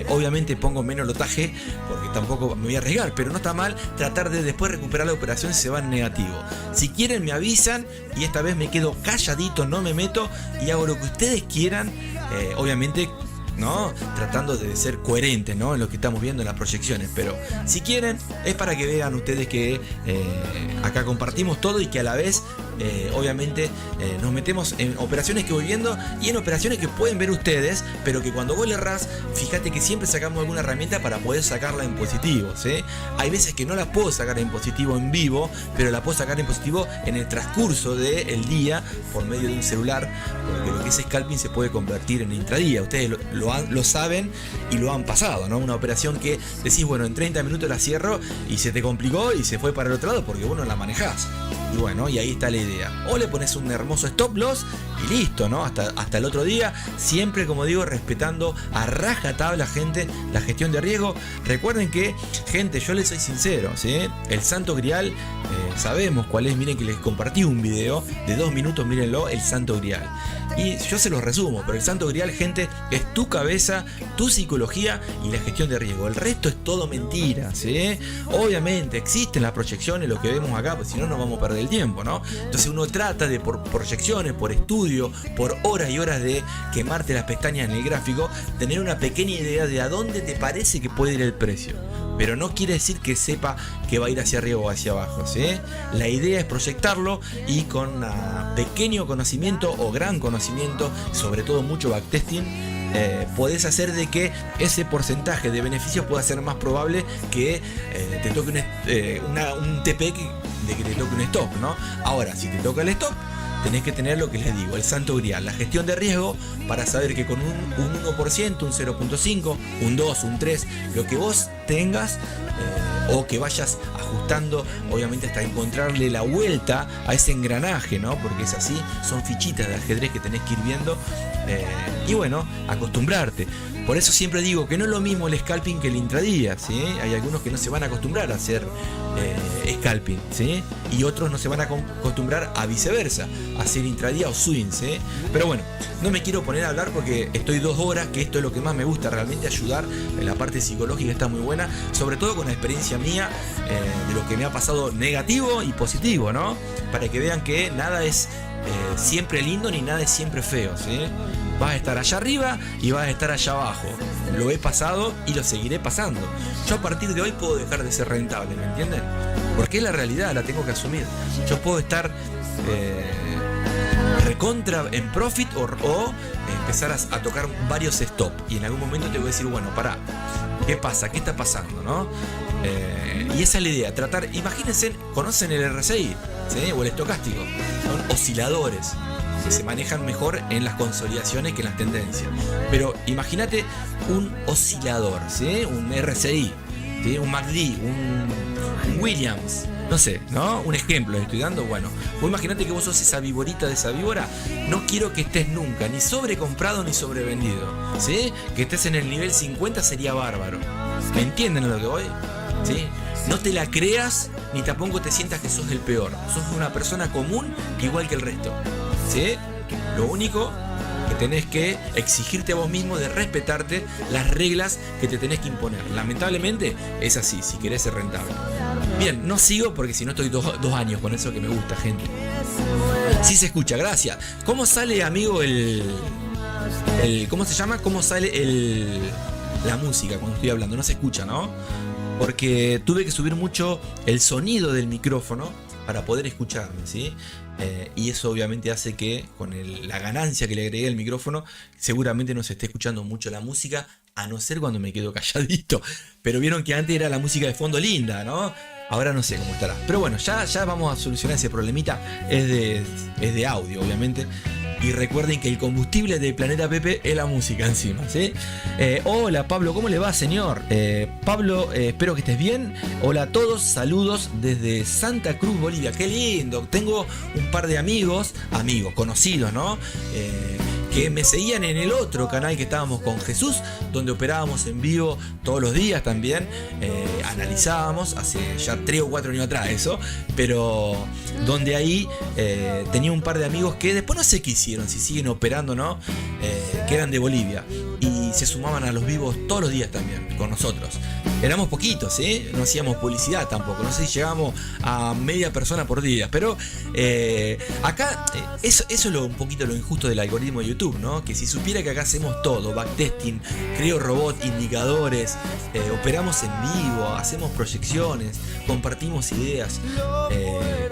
Obviamente pongo menos lotaje, porque tampoco me voy a arriesgar, pero no está mal tratar de después recuperar la operación si se va en negativo. Si quieren, me avisan y esta vez me quedo calladito, no me meto y hago lo que ustedes quieran, obviamente, ¿no? Tratando de ser coherentes, ¿no? En lo que estamos viendo en las proyecciones. Pero si quieren, es para que vean ustedes que acá compartimos todo y que a la vez obviamente nos metemos en operaciones que voy viendo y en operaciones que pueden ver ustedes, pero que cuando vos le errás, fíjate que siempre sacamos alguna herramienta para poder sacarla en positivo, ¿sí? Hay veces que no la puedo sacar en positivo en vivo, pero la puedo sacar en positivo en el transcurso del día por medio de un celular, porque lo que es scalping se puede convertir en intradía. Ustedes lo saben y lo han pasado, ¿no? Una operación que decís, bueno, en 30 minutos la cierro y se te complicó y se fue para el otro lado porque vos no la manejás. Y bueno, y ahí está la idea. O le pones un hermoso stop loss y listo, ¿no? Hasta el otro día. Siempre, como digo, respetando a rajatabla, gente, la gestión de riesgo. Recuerden que, gente, yo les soy sincero, ¿sí? El santo grial, sabemos cuál es. Miren que les compartí un video de 2 minutos, mírenlo, el santo grial. Y yo se los resumo, pero el santo grial, gente, es tu cabeza, tu psicología y la gestión de riesgo. El resto es todo mentira, ¿sí? Obviamente existen las proyecciones, lo que vemos acá, pues si no nos vamos a perder el tiempo, ¿no? Entonces uno trata de, por proyecciones, por estudio, por horas y horas de quemarte las pestañas en el gráfico, tener una pequeña idea de a dónde te parece que puede ir el precio. Pero no quiere decir que sepa que va a ir hacia arriba o hacia abajo, ¿sí? La idea es proyectarlo y con pequeño conocimiento o gran conocimiento, sobre todo mucho backtesting, podés hacer de que ese porcentaje de beneficios pueda ser más probable que te toque un TP de que te toque un stop, ¿no? Ahora, si te toca el stop, tenés que tener lo que les digo, el santo grial, la gestión de riesgo, para saber que con un 1%, un 0.5, un 2, un 3, lo que vos tengas, o que vayas ajustando, obviamente hasta encontrarle la vuelta a ese engranaje, ¿no? Porque es así, son fichitas de ajedrez que tenés que ir viendo, y bueno, acostumbrarte. Por eso siempre digo que no es lo mismo el scalping que el intradía, ¿sí? Hay algunos que no se van a acostumbrar a hacer scalping, ¿sí? Y otros no se van a acostumbrar a viceversa, a hacer intradía o swing, ¿sí? Pero bueno, no me quiero poner a hablar porque estoy 2 horas, que esto es lo que más me gusta, realmente ayudar. En la parte psicológica está muy buena, sobre todo con la experiencia mía, de lo que me ha pasado negativo y positivo, ¿no? Para que vean que nada es siempre lindo ni nada es siempre feo, ¿sí? Vas a estar allá arriba y vas a estar allá abajo. Lo he pasado y lo seguiré pasando. Yo a partir de hoy puedo dejar de ser rentable, ¿me entienden? Porque es la realidad, la tengo que asumir. Yo puedo estar recontra en profit o empezar a tocar varios stop. Y en algún momento te voy a decir, bueno, pará, ¿qué pasa? ¿Qué está pasando? ¿No? Y esa es la idea, tratar, imagínense, conocen el RSI, ¿sí? O el estocástico, son osciladores que se manejan mejor en las consolidaciones que en las tendencias. Pero imagínate un oscilador, ¿sí? Un RSI, ¿sí? Un MACD, un Williams, no sé, ¿no? Un ejemplo les estoy dando. Bueno, vos imaginate que vos sos esa víborita de esa víbora. No quiero que estés nunca ni sobrecomprado ni sobrevendido, ¿sí? Que estés en el nivel 50 sería bárbaro. ¿Me entienden a lo que voy? ¿Sí? No te la creas ni tampoco te sientas que sos el peor. Sos una persona común igual que el resto, ¿sí? Lo único que tenés que exigirte a vos mismo de respetarte las reglas que te tenés que imponer. Lamentablemente es así, si querés ser rentable. Bien, no sigo porque si no estoy 2 años con eso que me gusta, gente. Sí se escucha, gracias. ¿Cómo sale, amigo, ¿cómo se llama? ¿Cómo sale la música cuando estoy hablando? No se escucha, ¿no? Porque tuve que subir mucho el sonido del micrófono para poder escucharme, ¿sí? Y eso obviamente hace que con la ganancia que le agregué al micrófono seguramente no se esté escuchando mucho la música, a no ser cuando me quedo calladito. Pero vieron que antes era la música de fondo linda, ¿no? Ahora no sé cómo estará. Pero bueno, ya vamos a solucionar ese problemita. Es de audio, obviamente. Y recuerden que el combustible de Planeta Pepe es la música encima, ¿sí? Hola Pablo, ¿cómo le va, señor? Pablo, espero que estés bien. Hola a todos, saludos desde Santa Cruz, Bolivia. Qué lindo. Tengo un par de amigos conocidos, ¿no? Que me seguían en el otro canal que estábamos con Jesús, donde operábamos en vivo todos los días también. Analizábamos hace ya 3 o 4 años atrás eso, pero donde ahí tenía un par de amigos que después no sé qué hicieron, si siguen operando o no, que eran de Bolivia y se sumaban a los vivos todos los días también con nosotros. Éramos poquitos, ¿eh? No hacíamos publicidad tampoco, no sé si llegábamos a media persona por día, pero acá eso es un poquito lo injusto del algoritmo de YouTube, ¿no? Que si supiera que acá hacemos todo, backtesting, creo robot, indicadores, operamos en vivo, hacemos proyecciones, compartimos ideas,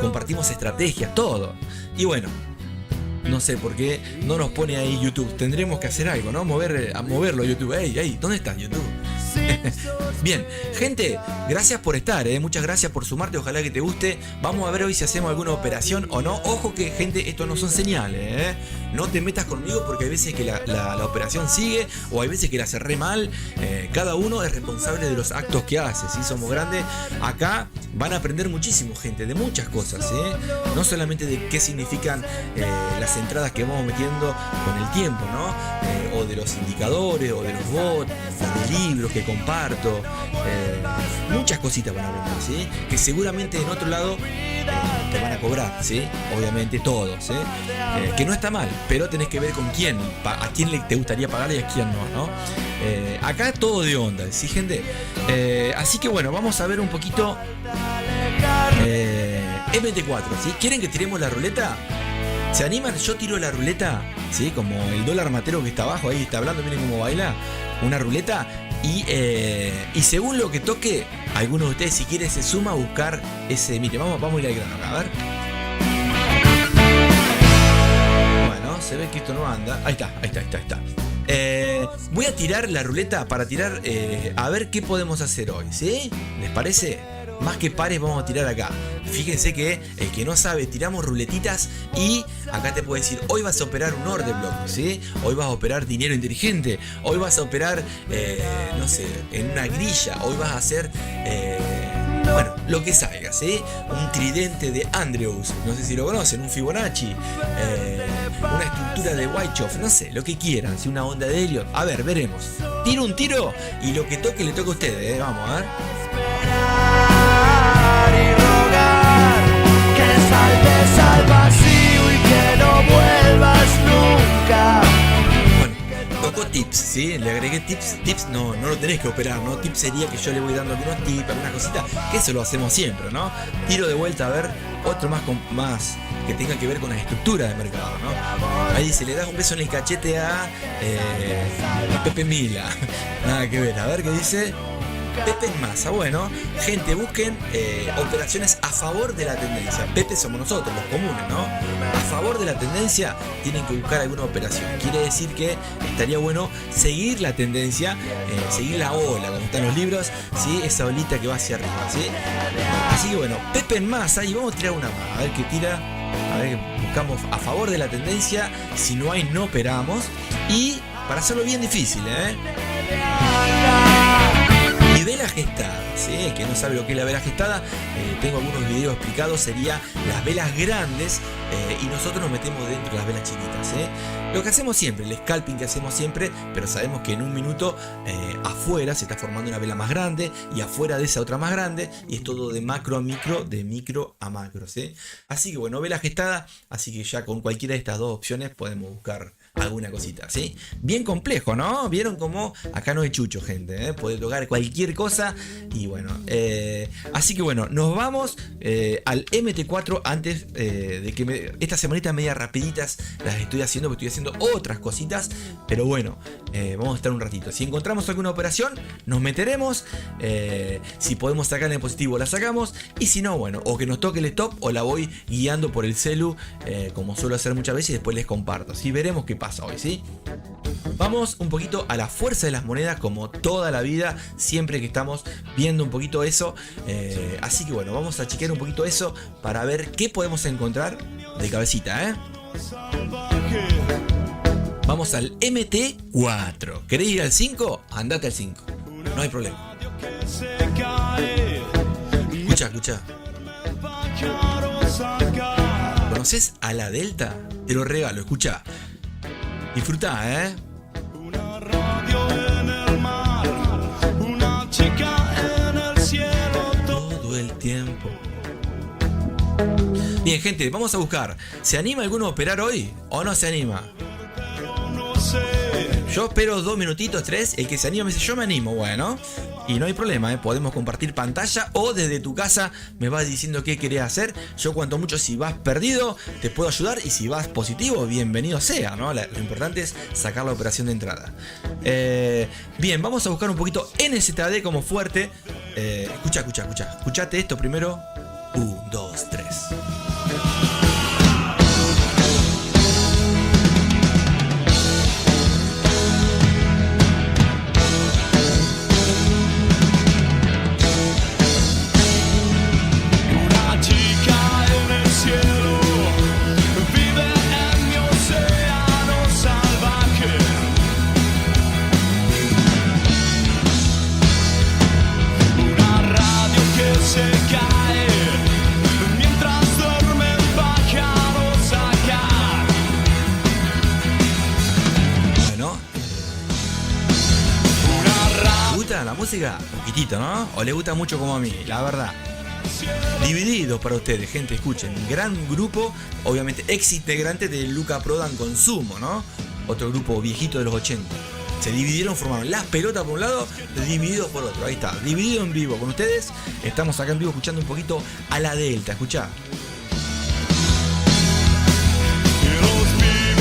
compartimos estrategias, todo. Y bueno, no sé por qué no nos pone ahí YouTube. Tendremos que hacer algo, ¿no? Moverlo YouTube. Ey, ¿dónde estás, YouTube? Bien, gente, gracias por estar, muchas gracias por sumarte, ojalá que te guste. Vamos a ver hoy si hacemos alguna operación o no. Ojo que, gente, esto no son señales, no te metas conmigo porque hay veces que la operación sigue o hay veces que la cerré mal. Cada uno es responsable de los actos que hace. Si somos grandes, acá van a aprender muchísimo, gente, de muchas cosas, no solamente de qué significan las entradas que vamos metiendo con el tiempo, ¿no? O de los indicadores, o de los bots, o de libros que comparto, muchas cositas van a aprender, ¿sí? Que seguramente en otro lado te van a cobrar, ¿sí? Obviamente todos, que no está mal, pero tenés que ver con quién, a quién te gustaría pagarle y a quién no, ¿no? Acá todo de onda, ¿sí, gente? Así que bueno, vamos a ver un poquito MT4, ¿sí? ¿Quieren que tiremos la ruleta? ¿Se animan? Yo tiro la ruleta, ¿sí? Como el dólar matero que está abajo, ahí está hablando, miren cómo baila. Una ruleta. Y según lo que toque, alguno de ustedes, si quiere, se suma a buscar ese. Mire, vamos a ir al grano acá, a ver. Bueno, se ve que esto no anda. Ahí está. Voy a tirar la ruleta para tirar, a ver qué podemos hacer hoy, ¿sí? ¿Les parece? Más que pares vamos a tirar acá. Fíjense que el que no sabe, tiramos ruletitas y acá te puede decir, hoy vas a operar un order block, ¿sí? Hoy vas a operar dinero inteligente, hoy vas a operar, no sé, en una grilla, hoy vas a hacer, bueno, lo que salga, ¿sí? Un tridente de Andrews, no sé si lo conocen, un Fibonacci, una estructura de Wyckoff, no sé, lo que quieran, ¿sí? Una onda de Elliot, a ver, veremos. Tiro un tiro y lo que toque le toca a ustedes, vamos a ver. Y rogar que saltes al vacío y que no vuelvas nunca. Bueno, tocó tips, ¿sí? Le agregué tips no lo tenés que operar, ¿no? Tips sería que yo le voy dando algunos tips, algunas cositas, que eso lo hacemos siempre, ¿no? Tiro de vuelta a ver otro más que tenga que ver con la estructura del mercado, ¿no? Ahí dice, le das un beso en el cachete a Pepe Mila. Nada que ver, a ver qué dice. Pepe en masa, bueno, gente, busquen operaciones a favor de la tendencia. Pepe somos nosotros, los comunes, ¿no? A favor de la tendencia tienen que buscar alguna operación. Quiere decir que estaría bueno seguir la tendencia, seguir la ola, como están los libros, ¿sí? Esa olita que va hacia arriba, ¿sí? Así que bueno, Pepe en masa y vamos a tirar una más, a ver qué tira. A ver, buscamos a favor de la tendencia. Si no hay, no operamos. Y para hacerlo bien difícil, vela gestada, ¿sí? El que no sabe lo que es la vela gestada, tengo algunos videos explicados, sería las velas grandes y nosotros nos metemos dentro de las velas chiquitas, ¿sí? Lo que hacemos siempre, el scalping que hacemos siempre, pero sabemos que en un minuto afuera se está formando una vela más grande y afuera de esa otra más grande, y es todo de macro a micro, de micro a macro, ¿sí? Así que bueno, vela gestada, así que ya con cualquiera de estas dos opciones podemos buscar alguna cosita, ¿sí? Bien complejo, ¿no? Vieron cómo acá no hay chucho, gente, ¿eh? Puede tocar cualquier cosa y bueno, así que bueno, nos vamos al MT4 antes de que esta semanita media rapiditas las estoy haciendo, porque estoy haciendo otras cositas, pero bueno, vamos a estar un ratito. Si encontramos alguna operación, nos meteremos, si podemos sacar el positivo, la sacamos, y si no, bueno, o que nos toque el stop o la voy guiando por el celu, como suelo hacer muchas veces, y después les comparto, ¿sí? Veremos qué pasa hoy, ¿sí? Vamos un poquito a la fuerza de las monedas, como toda la vida, siempre que estamos viendo un poquito eso, así que bueno, vamos a chequear un poquito eso para ver qué podemos encontrar de cabecita, ¿eh? Vamos al MT4. ¿Querés ir al 5? Andate al 5. No hay problema. Escucha. ¿Conoces a la Delta? Te lo regalo, escucha. Disfrutá, ¿eh? Una radio en el mar, una chica en el cielo. Todo el tiempo. Bien, gente, vamos a buscar. ¿Se anima alguno a operar hoy o no se anima? Yo espero 2 minutitos, 3. El que se anima me dice, yo me animo. Bueno, y no hay problema, ¿eh? Podemos compartir pantalla o desde tu casa me vas diciendo qué querés hacer. Yo cuanto mucho, si vas perdido, te puedo ayudar, y si vas positivo, bienvenido sea, ¿no? Lo importante es sacar la operación de entrada. Bien, vamos a buscar un poquito NZD como fuerte. Escucha. Escuchate esto primero. 1, 2, 3. La música, poquitito, ¿no? O le gusta mucho como a mí, la verdad. Divididos para ustedes, gente, escuchen. Gran grupo, obviamente ex integrante de Luca Prodan Consumo, ¿no? Otro grupo viejito de los 80. Se dividieron, formaron las pelotas por un lado, divididos por otro. Ahí está, dividido en vivo con ustedes. Estamos acá en vivo escuchando un poquito a la Delta, escuchá.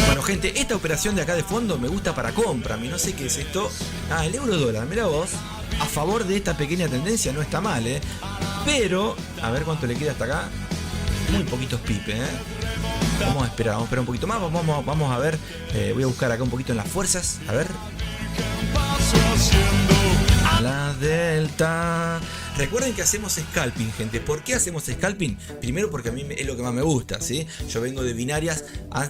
Bueno, gente, esta operación de acá de fondo me gusta para compra. No sé qué es esto. Ah, el euro dólar, mira vos. A favor de esta pequeña tendencia, no está mal, ¿eh? Pero, a ver cuánto le queda hasta acá. Muy poquitos pipes, ¿eh? Vamos a esperar un poquito más. Vamos a ver. Voy a buscar acá un poquito en las fuerzas. A ver. La Delta. Recuerden que hacemos scalping, gente. ¿Por qué hacemos scalping? Primero porque a mí es lo que más me gusta, ¿sí? Yo vengo de binarias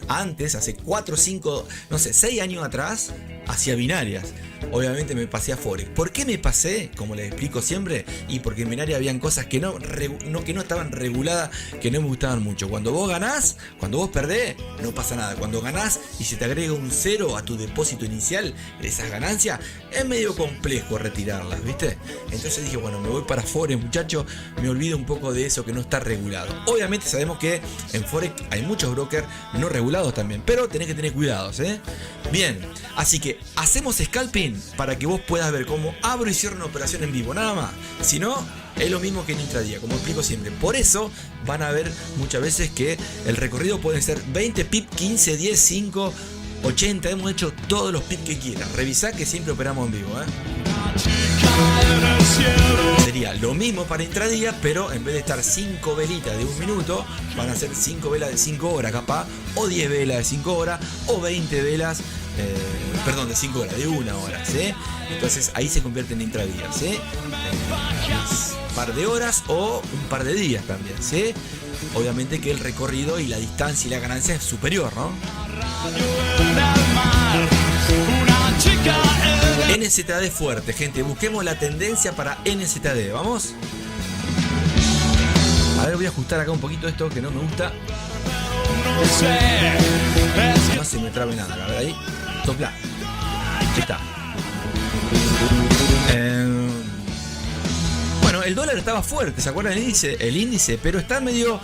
antes, hace 4, 5, no sé, 6 años atrás, hacía binarias. Obviamente me pasé a Forex. ¿Por qué me pasé? Como les explico siempre. Y porque en binaria habían cosas que no estaban reguladas, que no me gustaban mucho. Cuando vos ganás, cuando vos perdés, no pasa nada. Cuando ganás y se te agrega un 0 a tu depósito inicial de esas ganancias, es medio complejo retirarlas, ¿viste? Entonces dije, bueno, me voy para Forex, muchachos. Me olvido un poco de eso que no está regulado. Obviamente sabemos que en Forex hay muchos brokers no regulados también, pero tenés que tener cuidados, ¿eh? Bien, así que hacemos scalping para que vos puedas ver cómo abro y cierro una operación en vivo, nada más. Si no, es lo mismo que en intradía, como explico siempre. Por eso van a ver muchas veces que el recorrido puede ser 20 pips, 15, 10, 5, 80. Hemos hecho todos los pips que quieran. Revisá que siempre operamos en vivo, ¿eh? Sería lo mismo para intradía, pero en vez de estar 5 velitas de 1 minuto, van a ser 5 velas de 5 horas capaz, o 10 velas de 5 horas, o 20 velas, de 5 horas, de 1 hora, ¿sí? Entonces ahí se convierte en intradía, ¿sí? Un par de horas o un par de días también, ¿sí? Obviamente que el recorrido y la distancia y la ganancia es superior, ¿no? NZD fuerte, gente. Busquemos la tendencia para NZD. ¿Vamos? A ver, voy a ajustar acá un poquito esto que no me gusta. No se me trabe nada. A ver ahí. Sopla. Ahí está. Bueno, el dólar estaba fuerte, ¿se acuerdan el índice? Pero está medio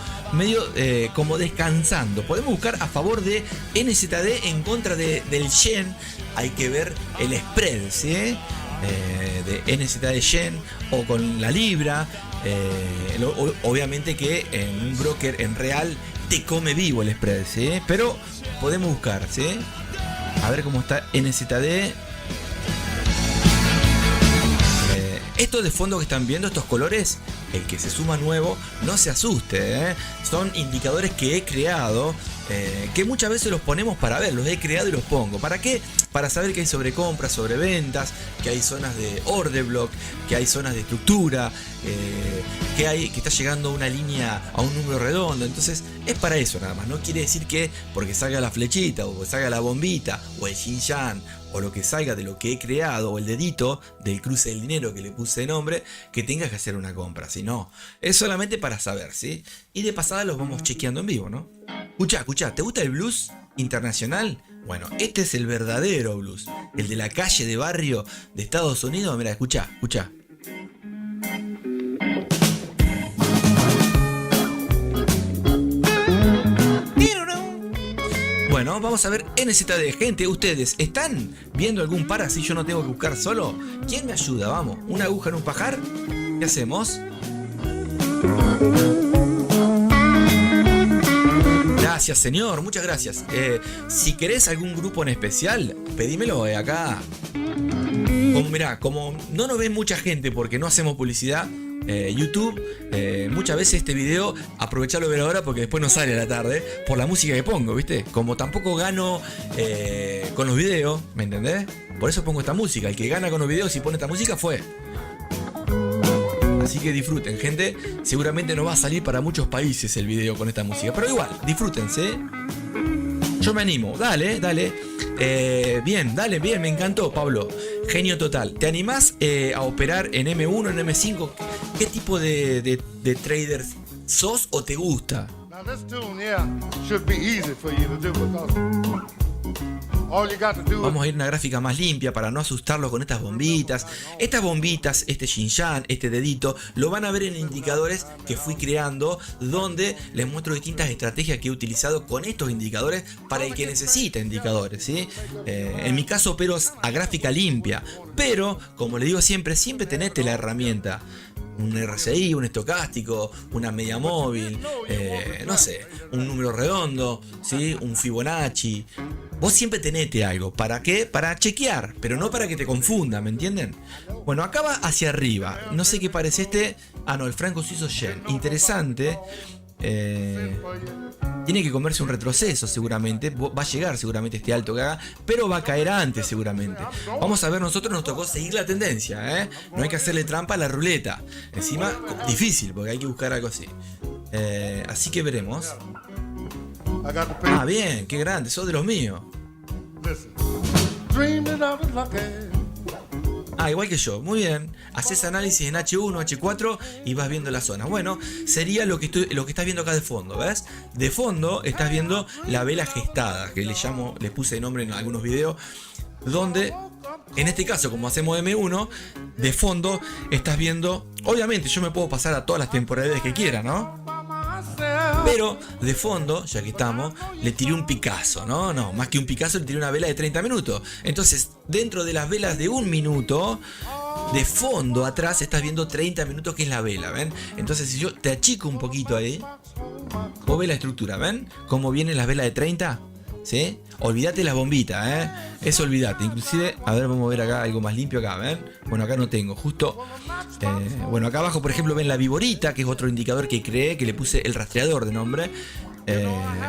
como descansando. Podemos buscar a favor de NZD en contra del yen. Hay que ver el spread, ¿sí? De NZD yen o con la libra. Obviamente que en un broker en real te come vivo el spread, ¿sí? Pero podemos buscar, ¿sí? A ver cómo está NZD. Esto de fondo que están viendo, estos colores, el que se suma nuevo, no se asuste, ¿eh? Son indicadores que he creado, que muchas veces los ponemos para ver, los he creado y los pongo. ¿Para qué? Para saber que hay sobrecompras, sobreventas, que hay zonas de order block, que hay zonas de estructura, que está llegando una línea a un número redondo. Entonces es para eso nada más. No quiere decir que porque salga la flechita o salga la bombita o el yin-yang o lo que salga de lo que he creado o el dedito del cruce del dinero que le puse de nombre, que tengas que hacer una compra. Si no, es solamente para saber, ¿sí? Y de pasada los vamos chequeando en vivo, ¿no? Escuchá, ¿te gusta el blues internacional? Bueno, este es el verdadero blues, el de la calle de barrio de Estados Unidos. Mira, escuchá. Bueno, vamos a ver NZD. Gente, ¿ustedes están viendo algún par así yo no tengo que buscar solo? ¿Quién me ayuda? Vamos, ¿una aguja en un pajar? ¿Qué hacemos? Gracias, señor, muchas gracias. Si querés algún grupo en especial, pedímelo acá. Como no nos ve mucha gente porque no hacemos publicidad, YouTube, muchas veces este video aprovecharlo de ver ahora porque después no sale a la tarde por la música que pongo, ¿viste? Como tampoco gano con los videos, ¿me entendés? Por eso pongo esta música. El que gana con los videos y pone esta música fue. Así que disfruten, gente. Seguramente no va a salir para muchos países el video con esta música, pero igual, disfrútense. Yo me animo, dale. Bien, me encantó, Pablo. Genio total. ¿Te animás a operar en M1, en M5? ¿Qué tipo de trader sos o te gusta? Vamos a ir a una gráfica más limpia para no asustarlos con estas bombitas. Estas bombitas, este yin-yang, este dedito, lo van a ver en indicadores que fui creando, donde les muestro distintas estrategias que he utilizado con estos indicadores para el que necesita indicadores, ¿sí? En mi caso opero a gráfica limpia, pero como le digo siempre tenete la herramienta. Un RSI, un estocástico, una media móvil, no sé, un número redondo, ¿sí? Un Fibonacci. Vos siempre tenete algo. ¿Para qué? Para chequear, pero no para que te confunda, ¿me entienden? Bueno, acá va hacia arriba. No sé qué parece este. Ah, no, el franco suizo yen. Interesante. Tiene que comerse un retroceso seguramente. Va a llegar seguramente este alto que haga, pero va a caer antes seguramente. Vamos a ver, nosotros nos tocó seguir la tendencia, ¿eh? No hay que hacerle trampa a la ruleta. Encima, difícil, porque hay que buscar algo así. Así que veremos. Ah, bien, qué grande, sos de los míos. Ah, igual que yo, muy bien. Haces análisis en H1, H4 y vas viendo las zonas. Bueno, sería lo que estás viendo acá de fondo, ¿ves? De fondo estás viendo la vela gestada, que le puse de nombre en algunos videos, donde, en este caso, como hacemos M1, de fondo estás viendo, obviamente yo me puedo pasar a todas las temporalidades que quiera, ¿no? Pero de fondo, ya que estamos, le tiré un Picasso, ¿no? No, más que un Picasso, le tiré una vela de 30 minutos. Entonces, dentro de las velas de 1 minuto, de fondo atrás estás viendo 30 minutos, que es la vela, ¿ven? Entonces, si yo te achico un poquito ahí, vos ves la estructura, ¿ven? Cómo vienen las velas de 30, ¿sí? Olvídate las bombitas, ¿eh? Eso olvídate. Inclusive, a ver, vamos a ver acá algo más limpio acá, ¿ven? Bueno, acá no tengo, justo. Bueno, acá abajo, por ejemplo, ven la viborita, que es otro indicador que creé, que le puse el rastreador de nombre.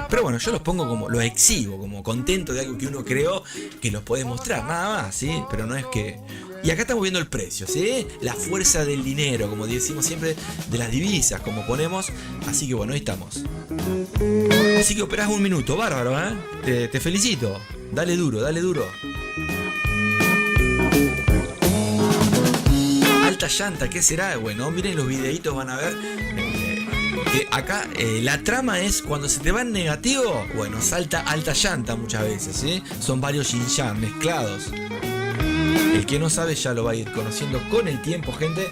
Pero bueno, yo los pongo como, los exhibo, como contento de algo que uno creó, que los podés mostrar, nada más, ¿sí? Pero no es que... Y acá estamos viendo el precio, ¿sí? La fuerza del dinero, como decimos siempre, de las divisas, como ponemos. Así que bueno, ahí estamos. Así que operás 1 minuto, bárbaro, ¿eh? Te felicito. Dale duro, dale duro. alta llanta, ¿qué será? Bueno, miren los videitos, van a ver que acá la trama es cuando se te va en negativo, bueno, salta alta llanta muchas veces, ¿sí? Son varios yin-yang mezclados. El que no sabe ya lo va a ir conociendo con el tiempo, gente.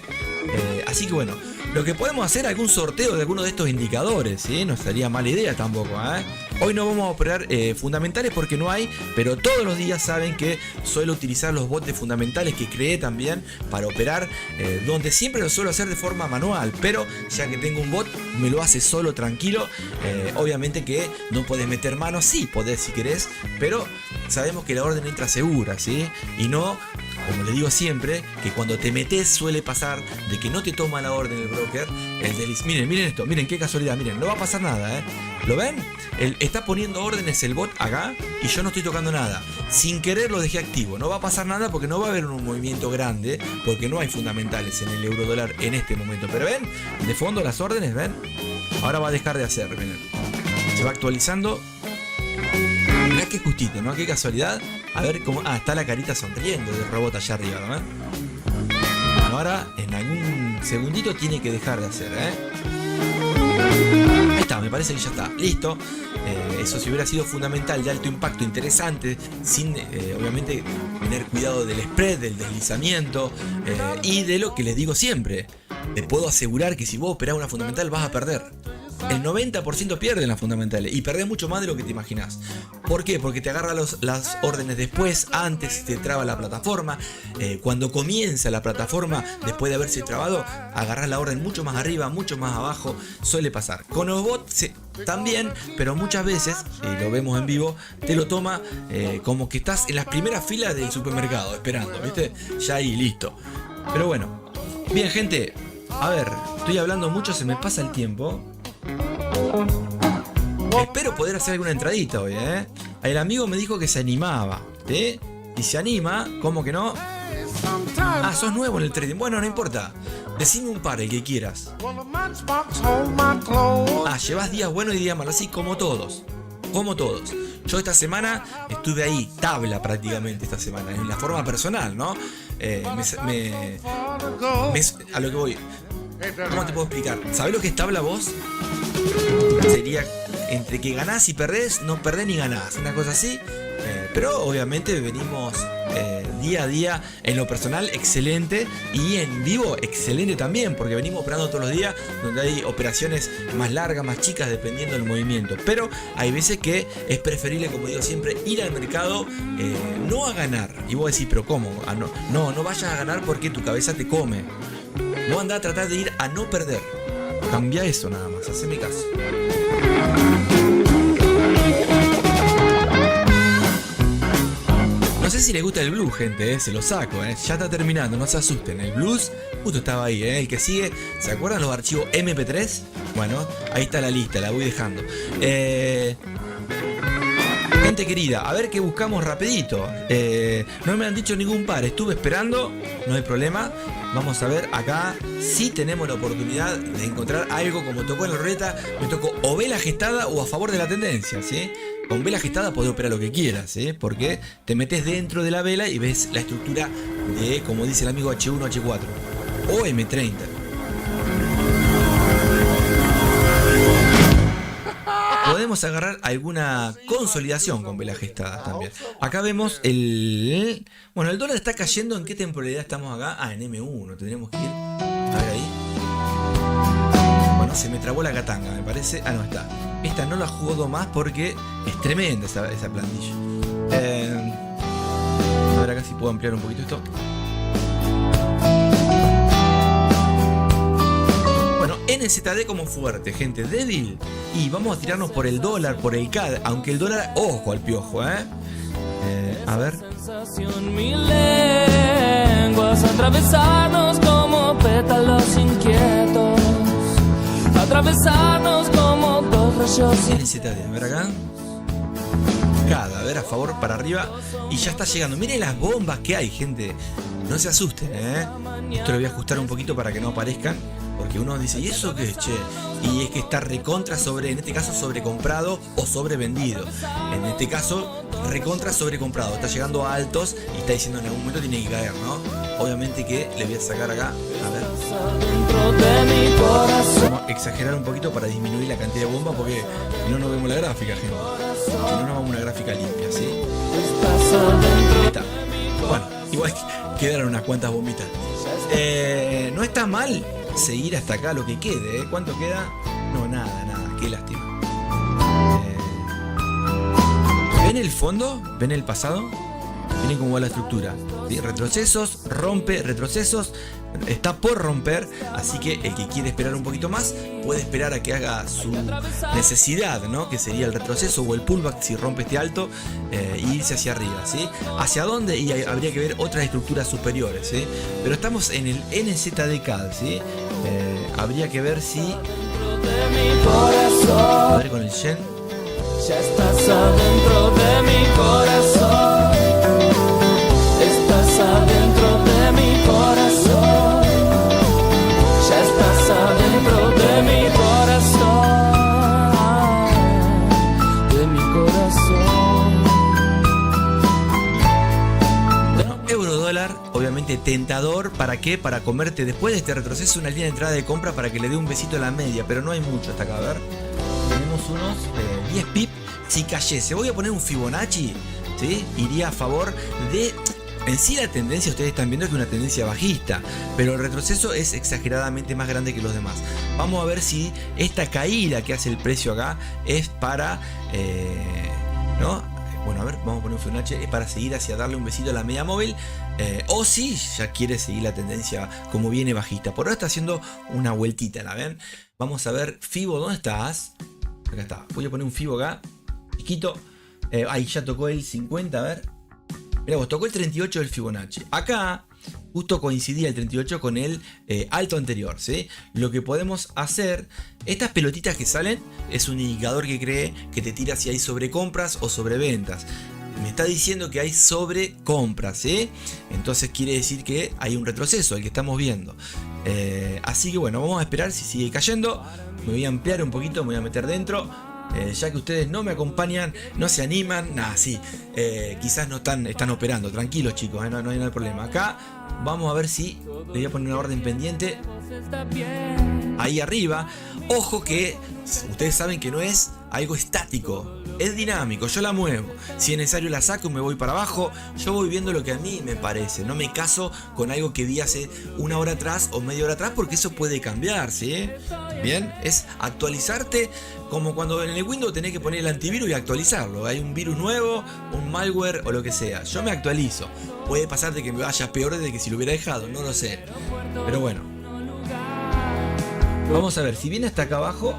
Así que bueno, lo que podemos hacer es algún sorteo de alguno de estos indicadores, ¿sí? No estaría mala idea tampoco, ¿eh? Hoy no vamos a operar fundamentales porque no hay, pero todos los días saben que suelo utilizar los bots de fundamentales que creé también para operar, donde siempre lo suelo hacer de forma manual, pero ya que tengo un bot me lo hace solo, tranquilo. Obviamente que no podés meter mano, sí podés si querés, pero sabemos que la orden entra segura, ¿sí? Y no, como les digo siempre, que cuando te metes suele pasar de que no te toma la orden el broker, el desliz. Miren esto, miren qué casualidad, miren, no va a pasar nada, ¿eh? ¿Lo ven? Él está poniendo órdenes el bot acá y yo no estoy tocando nada. Sin querer lo dejé activo. No va a pasar nada porque no va a haber un movimiento grande, porque no hay fundamentales en el euro dólar en este momento. Pero ven, de fondo las órdenes, ven. Ahora va a dejar de hacer, miren. Se va actualizando. Mirá qué justito, ¿no? Qué casualidad. A ver cómo... Ah, está la carita sonriendo del robot allá arriba, ¿no? Bueno, ahora en algún segundito tiene que dejar de hacer, ¿eh? Ahí está, me parece que ya está. Listo. Eso si hubiera sido fundamental, de alto impacto, interesante, sin obviamente tener cuidado del spread, del deslizamiento y de lo que les digo siempre. Te puedo asegurar que si vos operás una fundamental vas a perder. El 90% pierden las fundamentales y perdés mucho más de lo que te imaginás. ¿Por qué? Porque te agarra las órdenes después, antes te traba la plataforma. Cuando comienza la plataforma, después de haberse trabado, agarrás la orden mucho más arriba, mucho más abajo. Suele pasar. Con los bots también, pero muchas veces, y lo vemos en vivo, te lo toma como que estás en las primeras filas del supermercado esperando, ¿viste? Ya ahí, listo. Pero bueno, bien, gente. A ver, estoy hablando mucho, se me pasa el tiempo. Espero poder hacer alguna entradita hoy, ¿eh? El amigo me dijo que se animaba, ¿sí? Y se anima, ¿cómo que no? Ah, sos nuevo en el trading. Bueno, no importa. Decime un par, el que quieras. Ah, llevas días buenos y días malos, así como todos. Como todos. Yo esta semana estuve ahí, tabla prácticamente esta semana, en la forma personal, ¿no? A lo que voy. ¿Cómo te puedo explicar? ¿Sabés lo que es tabla vos? Sería entre que ganás y perdés, no perdés ni ganás, una cosa así. Pero obviamente venimos día a día en lo personal excelente y en vivo excelente también, porque venimos operando todos los días, donde hay operaciones más largas, más chicas, dependiendo del movimiento. Pero hay veces que es preferible, como digo siempre, ir al mercado, no a ganar. Y vos decís, pero ¿cómo? Ah, no vayas a ganar porque tu cabeza te come. No andá a tratar de ir a no perder. Cambia eso nada más, haceme caso. No sé si les gusta el blues, gente, se lo saco, ya está terminando, no se asusten. El blues justo estaba ahí, el que sigue. ¿Se acuerdan los archivos MP3? Bueno, ahí está la lista, la voy dejando. Gente querida, a ver qué buscamos rapidito. No me han dicho ningún par, estuve esperando, no hay problema. Vamos a ver acá si tenemos la oportunidad de encontrar algo como tocó en la ruleta. Me tocó o vela gestada o a favor de la tendencia, ¿sí? Con vela gestada podés operar lo que quieras, ¿sí? Porque te metes dentro de la vela y ves la estructura de, como dice el amigo, H1, H4 o M30. Podemos agarrar alguna consolidación con vela gestada también. Acá vemos el... Bueno, el dólar está cayendo. ¿En qué temporalidad estamos acá? Ah, en M1. Tendríamos que ir a ver ahí. Bueno, se me trabó la catanga, me parece. Ah, no, está. Esta no la juego más porque es tremenda esa plantilla. A ver acá si puedo ampliar un poquito esto. NZD como fuerte, gente, débil. Y vamos a tirarnos por el dólar, por el CAD. Aunque el dólar, ojo al piojo, a ver. Atravesarnos como pétalos inquietos. Atravesarnos como dos rayos. NZD, a ver acá. CAD, a ver, a favor, para arriba. Y ya está llegando. Miren las bombas que hay, gente. No se asusten, Esto lo voy a ajustar un poquito para que no aparezcan. Porque uno dice, ¿y eso qué es, che? Y es que está recontra sobre, en este caso, sobrecomprado o sobrevendido. En este caso, recontra sobrecomprado, está llegando a altos y está diciendo en algún momento tiene que caer, ¿no? Obviamente que le voy a sacar acá, a ver. Vamos a exagerar un poquito para disminuir la cantidad de bombas porque si no, no vemos la gráfica, gente. Si no, no vamos a una gráfica limpia, ¿sí? Ahí está. Bueno, igual quedaron unas cuantas bombitas. No está mal seguir hasta acá lo que quede, ¿eh? ¿Cuánto queda? No, nada, qué lástima. ¿Ven el fondo? ¿Ven el pasado? Miren cómo va la estructura, ¿sí? Retrocesos, rompe, retrocesos. Está por romper, así que el que quiere esperar un poquito más puede esperar a que haga su necesidad, ¿no? Que sería el retroceso o el pullback si rompe este alto e irse hacia arriba, ¿sí? ¿Hacia dónde? Y habría que ver otras estructuras superiores, ¿sí? Pero estamos en el NZDK, ¿sí? Habría que ver si... A ver con el Yen. Ya estás adentro de mi corazón. Estás adentro de mi corazón. Ya estás adentro de mi corazón. De mi corazón. Bueno, euro dólar, obviamente tentador. ¿Para qué? Para comerte después de este retroceso una línea de entrada de compra para que le dé un besito a la media. Pero no hay mucho hasta acá, a ver. Tenemos unos 10 pip. Si cayese, voy a poner un Fibonacci, ¿sí? Iría a favor de... En sí la tendencia, ustedes están viendo que es una tendencia bajista, pero el retroceso es exageradamente más grande que los demás. Vamos a ver si esta caída que hace el precio acá es para... ¿no? Bueno, a ver, vamos a poner un Fibonacci, es para seguir hacia darle un besito a la media móvil, o si ya quiere seguir la tendencia como viene bajista. Por ahora está haciendo una vueltita, ¿la ven? Vamos a ver, Fibo, ¿dónde estás? Acá está, voy a poner un Fibo acá, chiquito. Ahí ya tocó el 50, a ver. Mirá vos, tocó el 38 del Fibonacci. Acá justo coincidía el 38 con el alto anterior, ¿sí? Lo que podemos hacer, estas pelotitas que salen, es un indicador que cree que te tira si hay sobrecompras o sobreventas. Me está diciendo que hay sobrecompras, ¿sí? Entonces quiere decir que hay un retroceso, el que estamos viendo. Así que bueno, vamos a esperar si sigue cayendo. Me voy a ampliar un poquito, me voy a meter dentro. Ya que ustedes no me acompañan, no se animan, nada, sí, quizás no están operando, tranquilos chicos, no hay problema. Acá vamos a ver si le voy a poner una orden pendiente ahí arriba. Ojo que ustedes saben que no es algo estático, es dinámico, yo la muevo. Si es necesario la saco y me voy para abajo. Yo voy viendo lo que a mí me parece. No me caso con algo que vi hace una hora atrás o media hora atrás, porque eso puede cambiar, ¿sí? Bien, es actualizarte como cuando en el Windows tenés que poner el antivirus y actualizarlo. Hay un virus nuevo, un malware o lo que sea. Yo me actualizo. Puede pasar de que me vaya peor de que si lo hubiera dejado, no lo sé. Pero bueno. Vamos a ver, si viene hasta acá abajo,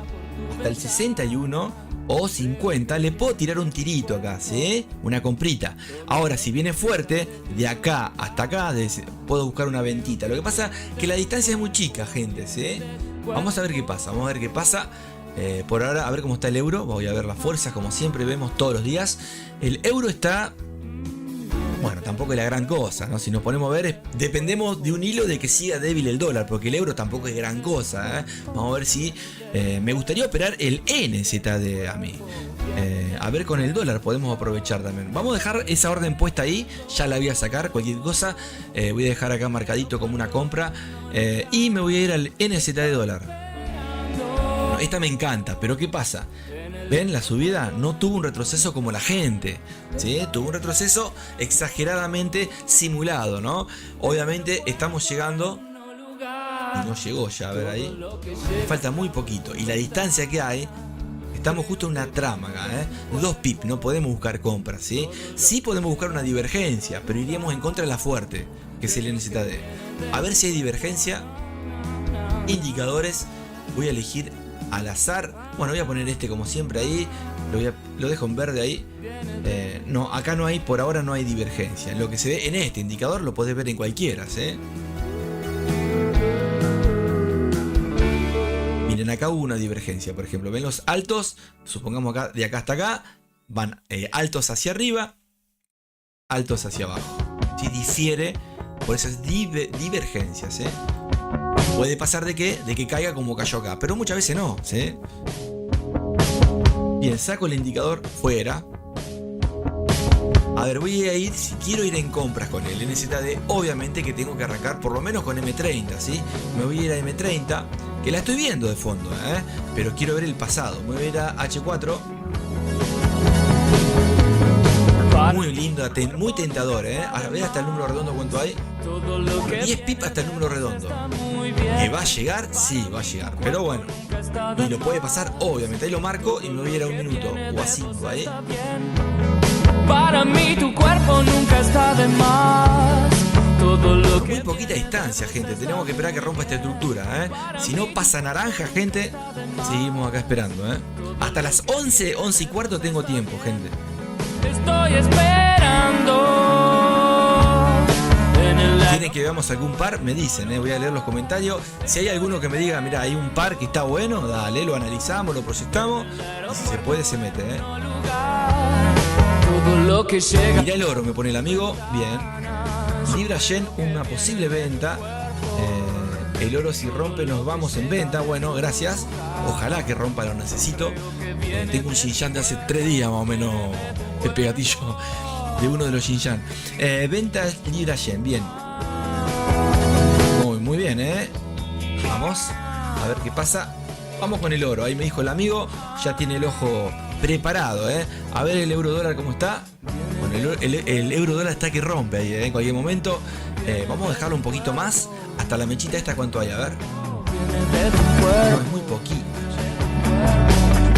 hasta el 61 o 50, le puedo tirar un tirito acá, ¿sí? Una comprita. Ahora, si viene fuerte, de acá hasta acá, puedo buscar una ventita. Lo que pasa es que la distancia es muy chica, gente, ¿sí? Vamos a ver qué pasa, vamos a ver qué pasa. Por ahora, a ver cómo está el euro. Voy a ver las fuerzas, como siempre vemos todos los días. El euro está... Bueno, tampoco es la gran cosa, ¿no? Si nos ponemos a ver, dependemos de un hilo de que siga débil el dólar, porque el euro tampoco es gran cosa, ¿eh? Vamos a ver si... me gustaría operar el NZD a mí. A ver, con el dólar podemos aprovechar también. Vamos a dejar esa orden puesta ahí, ya la voy a sacar, cualquier cosa. Voy a dejar acá marcadito como una compra. Y me voy a ir al NZD dólar. Bueno, esta me encanta, pero ¿qué pasa? ¿Ven? La subida no tuvo un retroceso como la gente, ¿sí? Tuvo un retroceso exageradamente simulado, ¿no? Obviamente estamos llegando... Y no llegó ya, a ver ahí. Falta muy poquito. Y la distancia que hay... Estamos justo en una trama acá, ¿eh? 2 pip, no podemos buscar compras, ¿sí? Sí podemos buscar una divergencia, pero iríamos en contra de la fuerte, que es el NZD. A ver si hay divergencia. Indicadores. Voy a elegir al azar. Bueno, voy a poner este como siempre ahí. Lo dejo en verde ahí. No, acá no hay, por ahora no hay divergencia. Lo que se ve en este indicador lo podés ver en cualquiera, ¿sí? Miren, acá hubo una divergencia, por ejemplo. ¿Ven los altos? Supongamos acá, de acá hasta acá. Van altos hacia arriba, altos hacia abajo. ¿Sí? Difiere por esas divergencias, ¿sí? Puede pasar de que caiga como cayó acá, pero muchas veces no, ¿sí? Bien, saco el indicador fuera. A ver, voy a ir, si quiero ir en compras con el NZD, obviamente que tengo que arrancar por lo menos con M30, ¿sí? Me voy a ir a M30, que la estoy viendo de fondo, pero quiero ver el pasado. Me voy a ir a H4. Muy lindo, muy tentador, A ver hasta el número redondo cuánto hay. 10 pipas hasta el número redondo. ¿Que va a llegar? Sí, va a llegar. Pero bueno. Y lo puede pasar, obviamente. Ahí lo marco y me voy a ir a 1 minuto o a 5, ¿ahí? Para mí tu cuerpo nunca está de más. Todo lo que muy poquita distancia, gente. Tenemos que esperar que rompa esta estructura, Si no pasa naranja, gente, seguimos acá esperando, Hasta las 11, 11 y cuarto tengo tiempo, gente. estoy esperando. ¿Quieren que veamos algún par? Me dicen, voy a leer los comentarios. Si hay alguno que me diga, mira, hay un par que está bueno, dale, lo analizamos, lo proyectamos. Y si se puede, se mete, Todo lo que llega. Mirá el oro, me pone el amigo. Bien. Libra Yen, una posible venta. El oro si rompe nos vamos en venta. Bueno, gracias. Ojalá que rompa, lo necesito. Tengo un Xinjiang de hace 3 días más o menos. Pepe Gatillo. De uno de los Xinjiang. Venta Libra Yen, bien. Muy bien, Vamos. A ver qué pasa. Vamos con el oro. Ahí me dijo el amigo. Ya tiene el ojo preparado, A ver el euro dólar cómo está. Bueno, el euro dólar está que rompe ahí, en cualquier momento. Vamos a dejarlo un poquito más. Hasta la mechita esta, ¿cuánto hay? A ver. No, es muy poquito.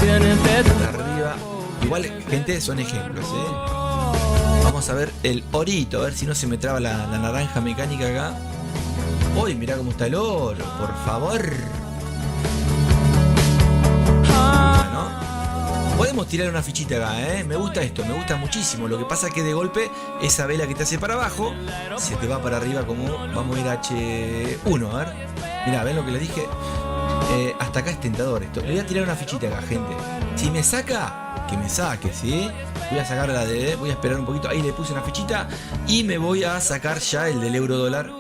Hasta arriba. Igual, gente, son ejemplos, Vamos a ver el orito, a ver si no se me traba la naranja mecánica acá. Uy, mirá cómo está el oro, por favor. Bueno, podemos tirar una fichita acá, Me gusta esto, me gusta muchísimo. Lo que pasa es que de golpe esa vela que te hace para abajo se te va para arriba como vamos a ir a H1, a ver. Mirá, ¿ven lo que les dije? Hasta acá es tentador esto. Le voy a tirar una fichita acá, gente. Si me saca, que me saque, ¿sí? Voy a sacar la de... Voy a esperar un poquito. Ahí le puse una fichita. Y me voy a sacar ya el del euro dólar.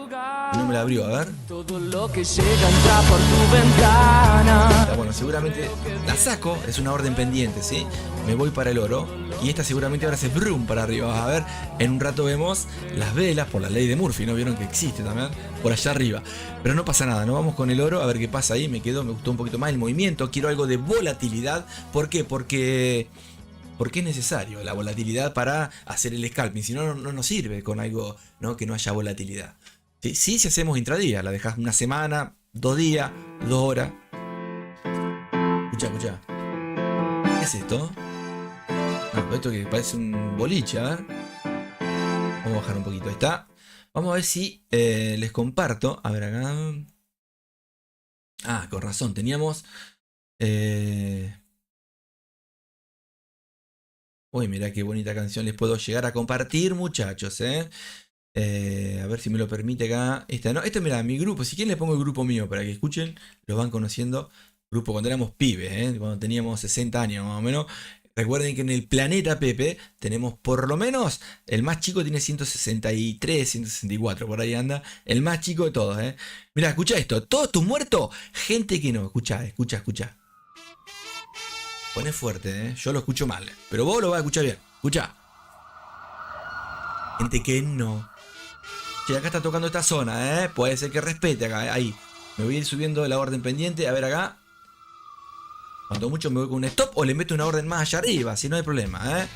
No me la abrió, a ver. Todo lo que llega entra por tu ventana. Bueno, seguramente la saco. Es una orden pendiente, ¿sí? Me voy para el oro. Y esta seguramente ahora se brum para arriba. A ver, en un rato vemos las velas por la ley de Murphy. ¿No vieron que existe también? Por allá arriba. Pero no pasa nada, no vamos con el oro. A ver qué pasa ahí. Me gustó un poquito más el movimiento. Quiero algo de volatilidad. ¿Por qué? Porque es necesario la volatilidad para hacer el scalping. Si no, no nos sirve con algo, ¿no? Que no haya volatilidad. Sí, si hacemos intradía, la dejas una semana, 2 días, 2 horas. Escucha. ¿Qué es esto? No, esto que parece un boliche, a ver. Vamos a bajar un poquito, ahí está. Vamos a ver si les comparto. A ver acá. Con razón, teníamos... Uy, mirá qué bonita canción les puedo llegar a compartir, muchachos, a ver si me lo permite acá. Esta mirá, mi grupo. Si quieren les pongo el grupo mío para que escuchen. Los van conociendo. Grupo cuando éramos pibes, cuando teníamos 60 años más o menos. Recuerden que en el planeta Pepe tenemos por lo menos, el más chico tiene 163, 164, por ahí anda. El más chico de todos, Mirá, escucha esto. Todos tus muertos, gente que no. Escucha. Pone fuerte, yo lo escucho mal. Pero vos lo vas a escuchar bien. Escucha. Gente que no. Che, acá está tocando esta zona, puede ser que respete acá, ahí. Me voy a ir subiendo la orden pendiente, a ver acá. Cuanto mucho me voy con un stop o le meto una orden más allá arriba, si no hay problema,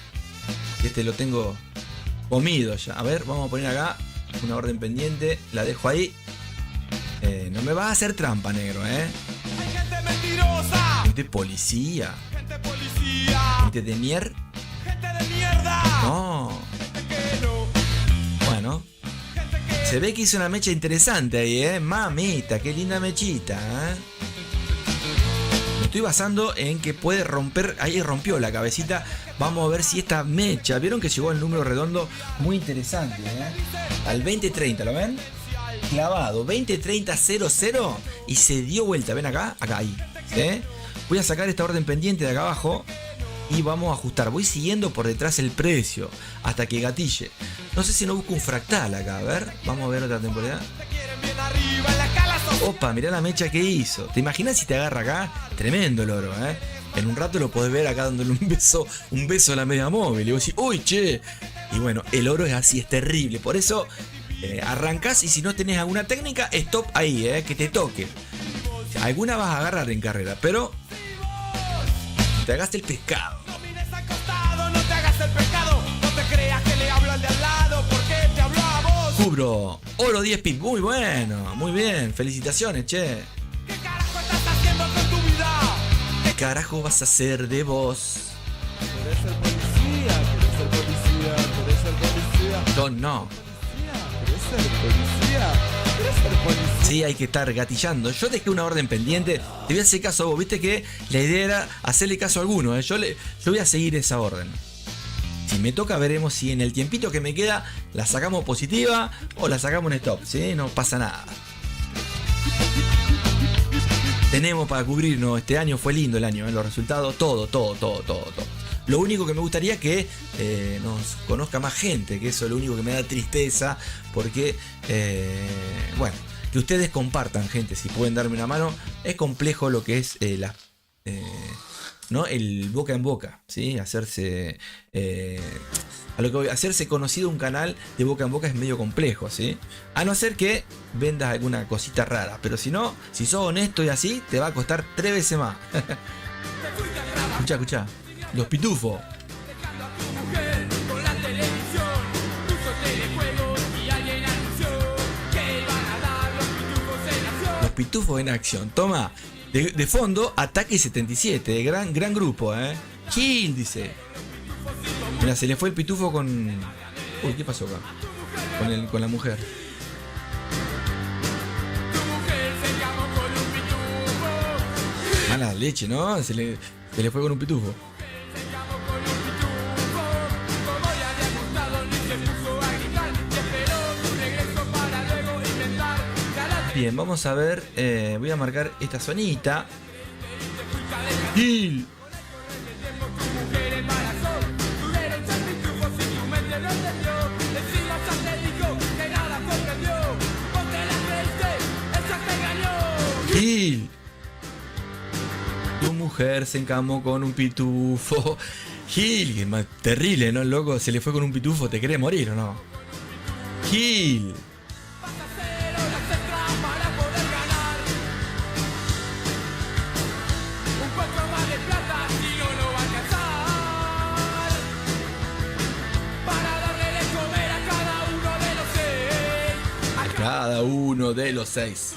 Este lo tengo comido ya. A ver, vamos a poner acá una orden pendiente, la dejo ahí. No me vas a hacer trampa, negro, Hay gente mentirosa. Gente policía. Gente policía. Gente de mier. Gente de mierda. No. Gente que no. Bueno. Se ve que hizo una mecha interesante ahí, Mamita, qué linda mechita, Me estoy basando en que puede romper. Ahí rompió la cabecita. Vamos a ver si esta mecha. Vieron que llegó al número redondo muy interesante, Al 2030, ¿lo ven? Clavado, 2030-00 y se dio vuelta. Ven acá, ahí. ¿Sí? Voy a sacar esta orden pendiente de acá abajo y vamos a ajustar. Voy siguiendo por detrás el precio hasta que gatille. No sé si no busco un fractal acá. A ver, vamos a ver otra temporada. Opa, mirá la mecha que hizo. ¿Te imaginas si te agarra acá? Tremendo el oro, En un rato lo podés ver acá dándole un beso a la media móvil. Y vos decís, uy, che, Y bueno, el oro es así, es terrible. Por eso arrancás y si no tenés alguna técnica, stop ahí, que te toque. Alguna vas a agarrar en carrera, pero te hagas el pescado. No mires al costado, no te hagas el pecado. No te creas que le hablo al de al lado, porque te hablo a vos. Cubro oro 10 pin, muy bueno, muy bien, felicitaciones, che. ¿Qué carajo estás haciendo con tu vida? ¿Qué carajo vas a hacer de vos? ¿Querés ser policía? ¿Querés ser policía? ¿Querés ser policía? No. ¿Querés ser policía? ¿Querés ser policía? Sí, hay que estar gatillando. Yo dejé una orden pendiente. Te voy a hacer caso a vos. Viste que la idea era hacerle caso a alguno. Yo voy a seguir esa orden. Si me toca, veremos si en el tiempito que me queda la sacamos positiva o la sacamos en stop. ¿Sí? No pasa nada. Tenemos para cubrirnos. Este año fue lindo el año. Los resultados, todo. Lo único que me gustaría es que nos conozca más gente, que eso es lo único que me da tristeza, porque, bueno, que ustedes compartan, gente, si pueden darme una mano. Es complejo lo que es ¿no? El boca en boca, ¿sí? Hacerse, a lo que voy, hacerse conocido un canal de boca en boca es medio complejo, ¿sí? A no ser que vendas alguna cosita rara, pero si no, si sos honesto y así, te va a costar 3 veces más. Escuchá. Los pitufos. Los pitufos en acción. Toma. De fondo, Ataque 77. Gran grupo, Kill, dice. Mira, se le fue el pitufo con... Uy, ¿qué pasó acá? Con la mujer. Mala leche, ¿no? Se le fue con un pitufo. Bien, vamos a ver. Voy a marcar esta zonita. Kill. Kill. Tu mujer se encamó con un pitufo. Gil, que más terrible, ¿no? Loco, se le fue con un pitufo, ¿te querés morir o no? Gil. Cada uno de los 6.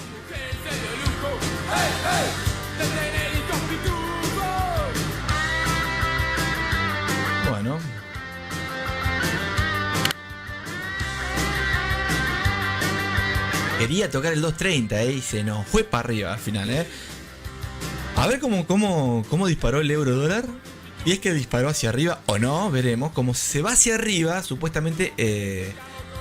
Bueno. Quería tocar el 230, y se nos fue para arriba al final, A ver cómo disparó el euro dólar. Y es que disparó hacia arriba o no, veremos. Como se va hacia arriba, supuestamente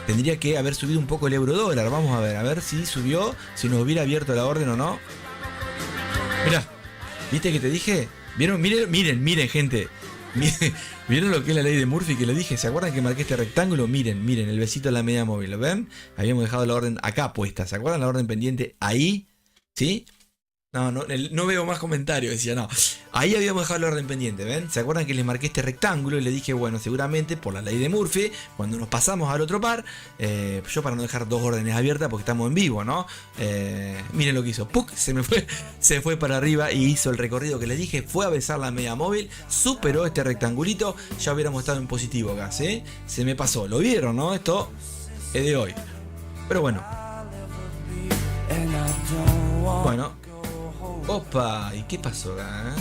tendría que haber subido un poco el euro dólar. Vamos a ver si subió, si nos hubiera abierto la orden o no. Mirá, ¿viste que te dije? ¿Vieron? Miren, gente. ¿Vieron lo que es la ley de Murphy que le dije? ¿Se acuerdan que marqué este rectángulo? Miren, el besito de la media móvil, ¿lo ven? Habíamos dejado la orden acá puesta. ¿Se acuerdan la orden pendiente ahí? ¿Sí? No veo más comentarios, decía, no. Ahí habíamos dejado la orden pendiente, ¿ven? ¿Se acuerdan que les marqué este rectángulo y le dije, bueno, seguramente por la ley de Murphy, cuando nos pasamos al otro par, yo para no dejar 2 órdenes abiertas porque estamos en vivo, ¿no? Miren lo que hizo, ¡puc! Se fue para arriba y hizo el recorrido que les dije, fue a besar la media móvil, superó este rectangulito, ya hubiéramos estado en positivo acá, ¿sí? Se me pasó, ¿lo vieron, no? Esto es de hoy. Pero bueno. Bueno. Opa, ¿y qué pasó acá?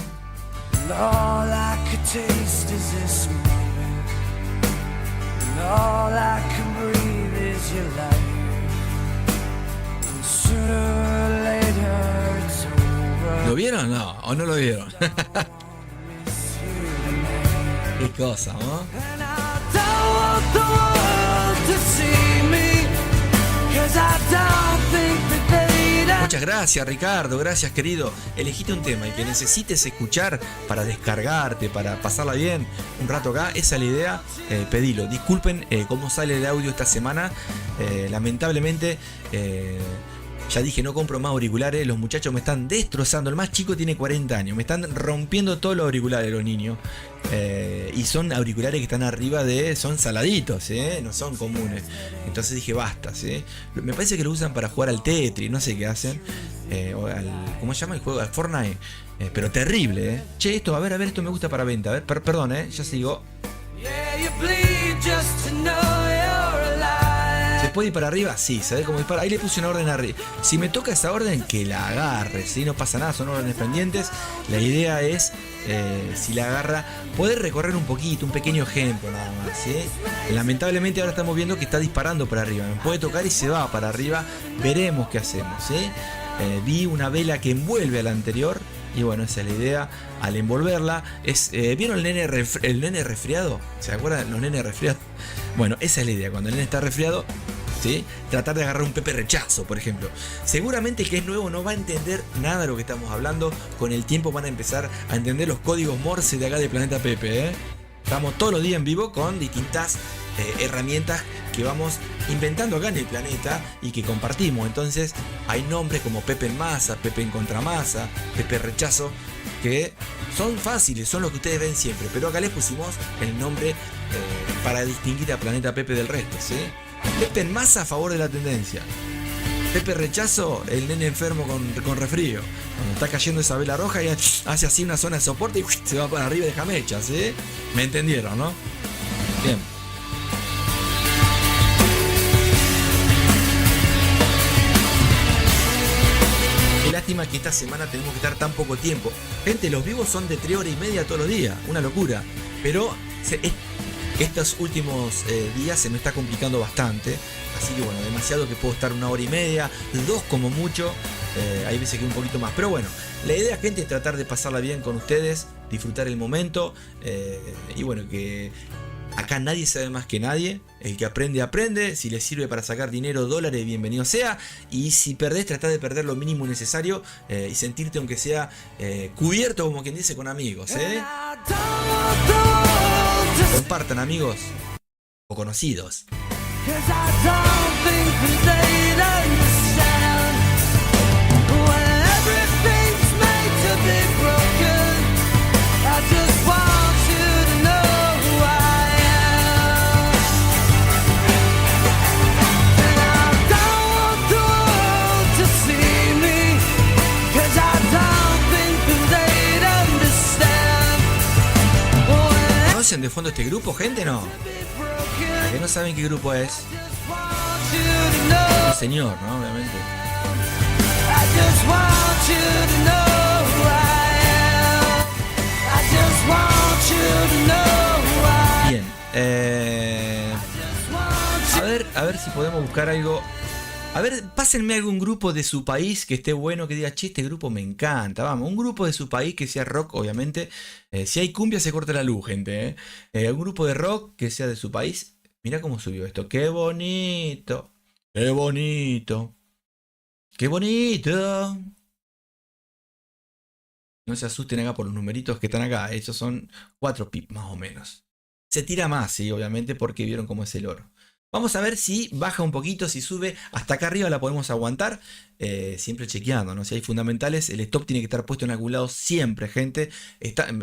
All I could taste is this moment. All I can breathe is your life. And sooner or later it's over. ¿Lo vieron? No, o no lo vieron. Qué cosa, ¿no? And I don't want the world to see me, 'cause I don't think that they... Muchas gracias, Ricardo, gracias, querido. Elegiste un tema y que necesites escuchar para descargarte, para pasarla bien un rato acá, esa es la idea, pedilo. Disculpen cómo sale el audio esta semana, lamentablemente Ya dije, no compro más auriculares, los muchachos me están destrozando. El más chico tiene 40 años, me están rompiendo todos los auriculares los niños. Y son auriculares que están arriba son saladitos, no son comunes. Entonces dije, basta, ¿sí? Me parece que lo usan para jugar al Tetris, no sé qué hacen. ¿Cómo se llama el juego? Al Fortnite. Pero terrible, Che, esto, a ver, esto me gusta para venta. A ver, perdón, ya sigo. ¿Se puede ir para arriba? Sí, ¿sabes cómo dispara? Ahí le puse una orden arriba. Si me toca esa orden, que la agarre, ¿sí? No pasa nada, son órdenes pendientes. La idea es, si la agarra, poder recorrer un poquito, un pequeño ejemplo nada más, ¿sí? Lamentablemente ahora estamos viendo que está disparando para arriba. Me puede tocar y se va para arriba. Veremos qué hacemos, ¿sí? Vi una vela que envuelve a la anterior. Y bueno, esa es la idea. Al envolverla, ¿vieron el nene resfriado? ¿Se acuerdan de los nenes resfriados? Bueno, esa es la idea. Cuando el nene está resfriado, ¿sí? Tratar de agarrar un Pepe rechazo, por ejemplo. Seguramente el que es nuevo no va a entender nada de lo que estamos hablando. Con el tiempo van a empezar a entender los códigos Morse de acá de Planeta Pepe, Estamos todos los días en vivo con distintas herramientas que vamos inventando acá en el planeta y que compartimos. Entonces hay nombres como Pepe en masa, Pepe en contramasa, Pepe rechazo, que son fáciles, son los que ustedes ven siempre, pero acá les pusimos el nombre para distinguir a Planeta Pepe del resto, ¿sí? Pepe en masa a favor de la tendencia, Pepe rechazo, el nene enfermo con resfrío. Cuando está cayendo esa vela roja y hace así una zona de soporte y se va para arriba y deja mecha, ¿sí? ¿Me entendieron, no? Bien. Qué lástima que esta semana tenemos que estar tan poco tiempo. Gente, los vivos son de 3 horas y media todos los días. Una locura. Pero estos últimos días se me está complicando bastante. Así que bueno, demasiado que puedo estar 1 hora y media, 2 como mucho. Hay veces que un poquito más. Pero bueno, la idea, gente, es tratar de pasarla bien con ustedes, disfrutar el momento. Y bueno, que acá nadie sabe más que nadie. El que aprende, aprende. Si les sirve para sacar dinero, dólares, bienvenido sea. Y si perdés, tratá de perder lo mínimo necesario y sentirte, aunque sea cubierto, como quien dice, con amigos. Compartan, amigos o conocidos. ¿Conocen de fondo este grupo, gente? No. ¿A que no saben qué grupo es? El señor, ¿no? Obviamente. Bien. A ver si podemos buscar algo. A ver, pásenme algún grupo de su país que esté bueno, que diga, che, este grupo me encanta. Vamos, un grupo de su país que sea rock, obviamente. Si hay cumbia se corta la luz, gente. Un grupo de rock que sea de su país. Mirá cómo subió esto. ¡Qué bonito! ¡Qué bonito! ¡Qué bonito! No se asusten acá por los numeritos que están acá. Esos son 4 pip más o menos. Se tira más, sí, obviamente, porque vieron cómo es el oro. Vamos a ver si baja un poquito, si sube hasta acá arriba la podemos aguantar, siempre chequeando, ¿no? Si hay fundamentales, el stop tiene que estar puesto en algún lado siempre, gente.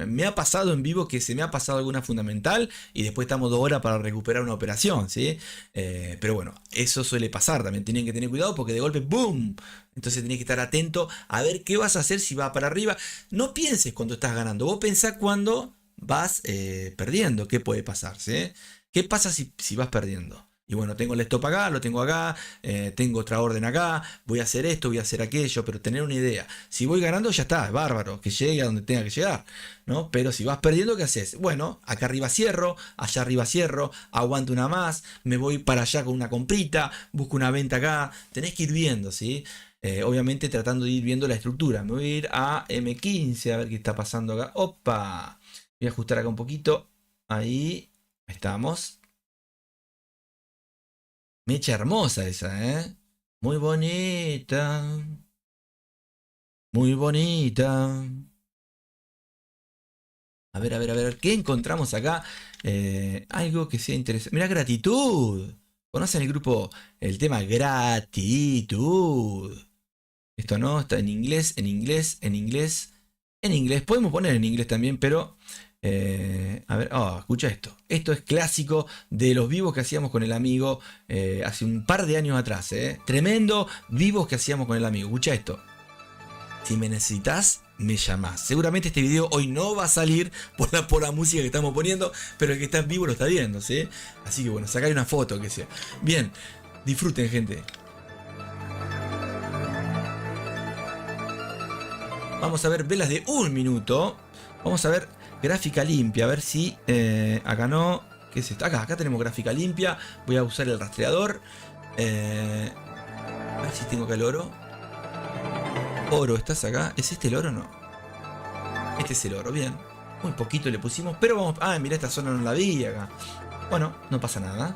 Me ha pasado en vivo que se me ha pasado alguna fundamental y después estamos 2 horas para recuperar una operación, ¿sí? Pero bueno, eso suele pasar, también tienen que tener cuidado porque de golpe ¡boom! Entonces tenés que estar atento a ver qué vas a hacer si va para arriba. No pienses cuando estás ganando, vos pensá cuando vas perdiendo, qué puede pasar, ¿sí? ¿Qué pasa si vas perdiendo? Y bueno, tengo el stop acá, lo tengo acá, tengo otra orden acá, voy a hacer esto, voy a hacer aquello, pero tener una idea. Si voy ganando ya está, es bárbaro, que llegue a donde tenga que llegar, ¿no? Pero si vas perdiendo, ¿qué haces? Bueno, acá arriba cierro, allá arriba cierro, aguanto una más, me voy para allá con una comprita, busco una venta acá, tenés que ir viendo, ¿sí? Obviamente tratando de ir viendo la estructura. Me voy a ir a M15 a ver qué está pasando acá. ¡Opa! Voy a ajustar acá un poquito, ahí estamos. Mecha hermosa esa, muy bonita. Muy bonita. A ver, ¿qué encontramos acá? Algo que sea interesante. Mira, gratitud. ¿Conocen el grupo? El tema gratitud. Esto no, está en inglés, en inglés, en inglés, en inglés. Podemos poner en inglés también, pero... a ver, escucha esto. Esto es clásico de los vivos que hacíamos con el amigo hace un par de años atrás. Tremendo vivos que hacíamos con el amigo. Escucha esto. Si me necesitas, me llamás. Seguramente este video hoy no va a salir por la música que estamos poniendo, pero el que está en vivo lo está viendo, ¿sí? Así que bueno, sacarle una foto que sea. Bien, disfruten, gente. Vamos a ver velas de 1 minuto. Vamos a ver gráfica limpia. A ver si... acá no. ¿Qué es esto? Acá tenemos gráfica limpia. Voy a usar el rastreador. A ver si tengo acá el oro. Oro, ¿estás acá? ¿Es este el oro o no? Este es el oro, bien. Muy poquito le pusimos. Pero vamos... mirá, esta zona no la vi acá. Bueno, no pasa nada.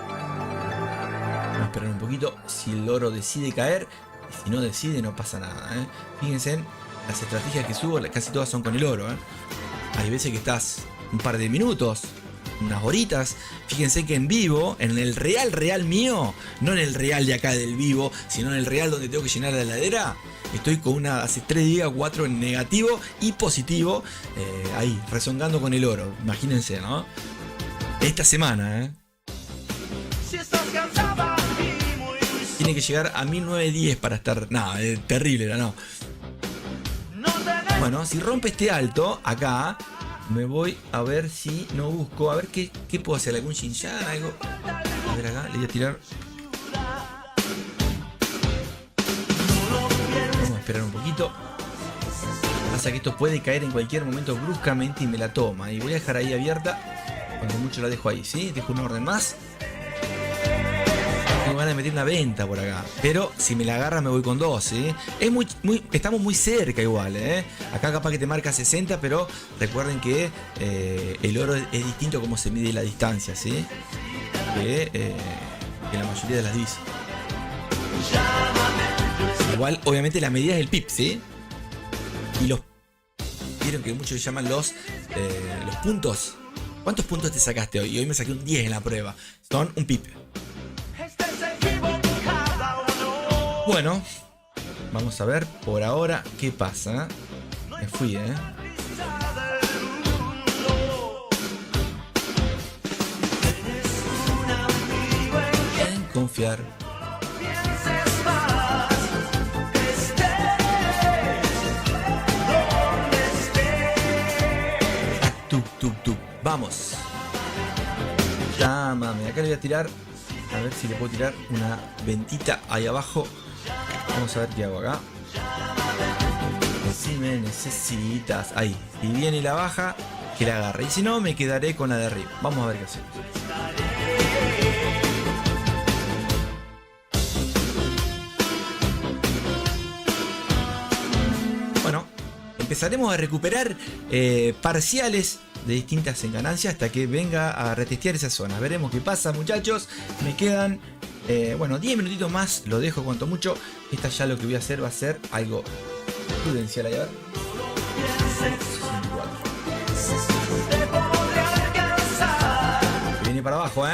Vamos a esperar un poquito. Si el oro decide caer... Y si no decide, no pasa nada, Fíjense en las estrategias que subo, casi todas son con el oro, Hay veces que estás un par de minutos, unas horitas. Fíjense que en vivo, en el real mío, no en el real de acá del vivo, sino en el real donde tengo que llenar la heladera, estoy con hace 3 días, 4 en negativo y positivo, ahí, rezongando con el oro. Imagínense, ¿no? Esta semana, Si estás cansada y muy tiene que llegar a 1910 para estar... No, terrible era, no. Bueno, si rompe este alto, acá, me voy a ver si no busco... A ver qué puedo hacer, algún Xinjiang, algo... A ver acá, le voy a tirar... Vamos a esperar un poquito. Pasa que esto puede caer en cualquier momento bruscamente y me la toma. Y voy a dejar ahí abierta. Cuando mucho la dejo ahí, ¿sí? Dejo un orden más. Tengo ganas de meter una venta por acá. Pero si me la agarra me voy con 2, ¿sí? Estamos muy cerca igual, Acá capaz que te marca 60, pero recuerden que el oro es distinto como se mide la distancia, ¿sí? Que la mayoría de las divisas. Igual, obviamente, la medida es el pip, ¿sí? Y vieron que muchos le llaman los puntos. ¿Cuántos puntos te sacaste hoy? Y hoy me saqué un 10 en la prueba. Son un pip. Bueno, vamos a ver por ahora qué pasa. Me fui, En confiar. Vamos. Llámame. Acá le voy a tirar. A ver si le puedo tirar una ventita ahí abajo. Vamos a ver qué hago acá. Si me necesitas. Ahí. Si viene y la baja, que la agarre. Y si no, me quedaré con la de arriba. Vamos a ver qué hacemos. Bueno, empezaremos a recuperar parciales de distintas ganancias hasta que venga a retestear esa zona. Veremos qué pasa, muchachos. Me quedan 10 minutitos más. Lo dejo cuanto mucho. Esta ya lo que voy a hacer va a ser algo prudencial. A ver. 64. Viene para abajo,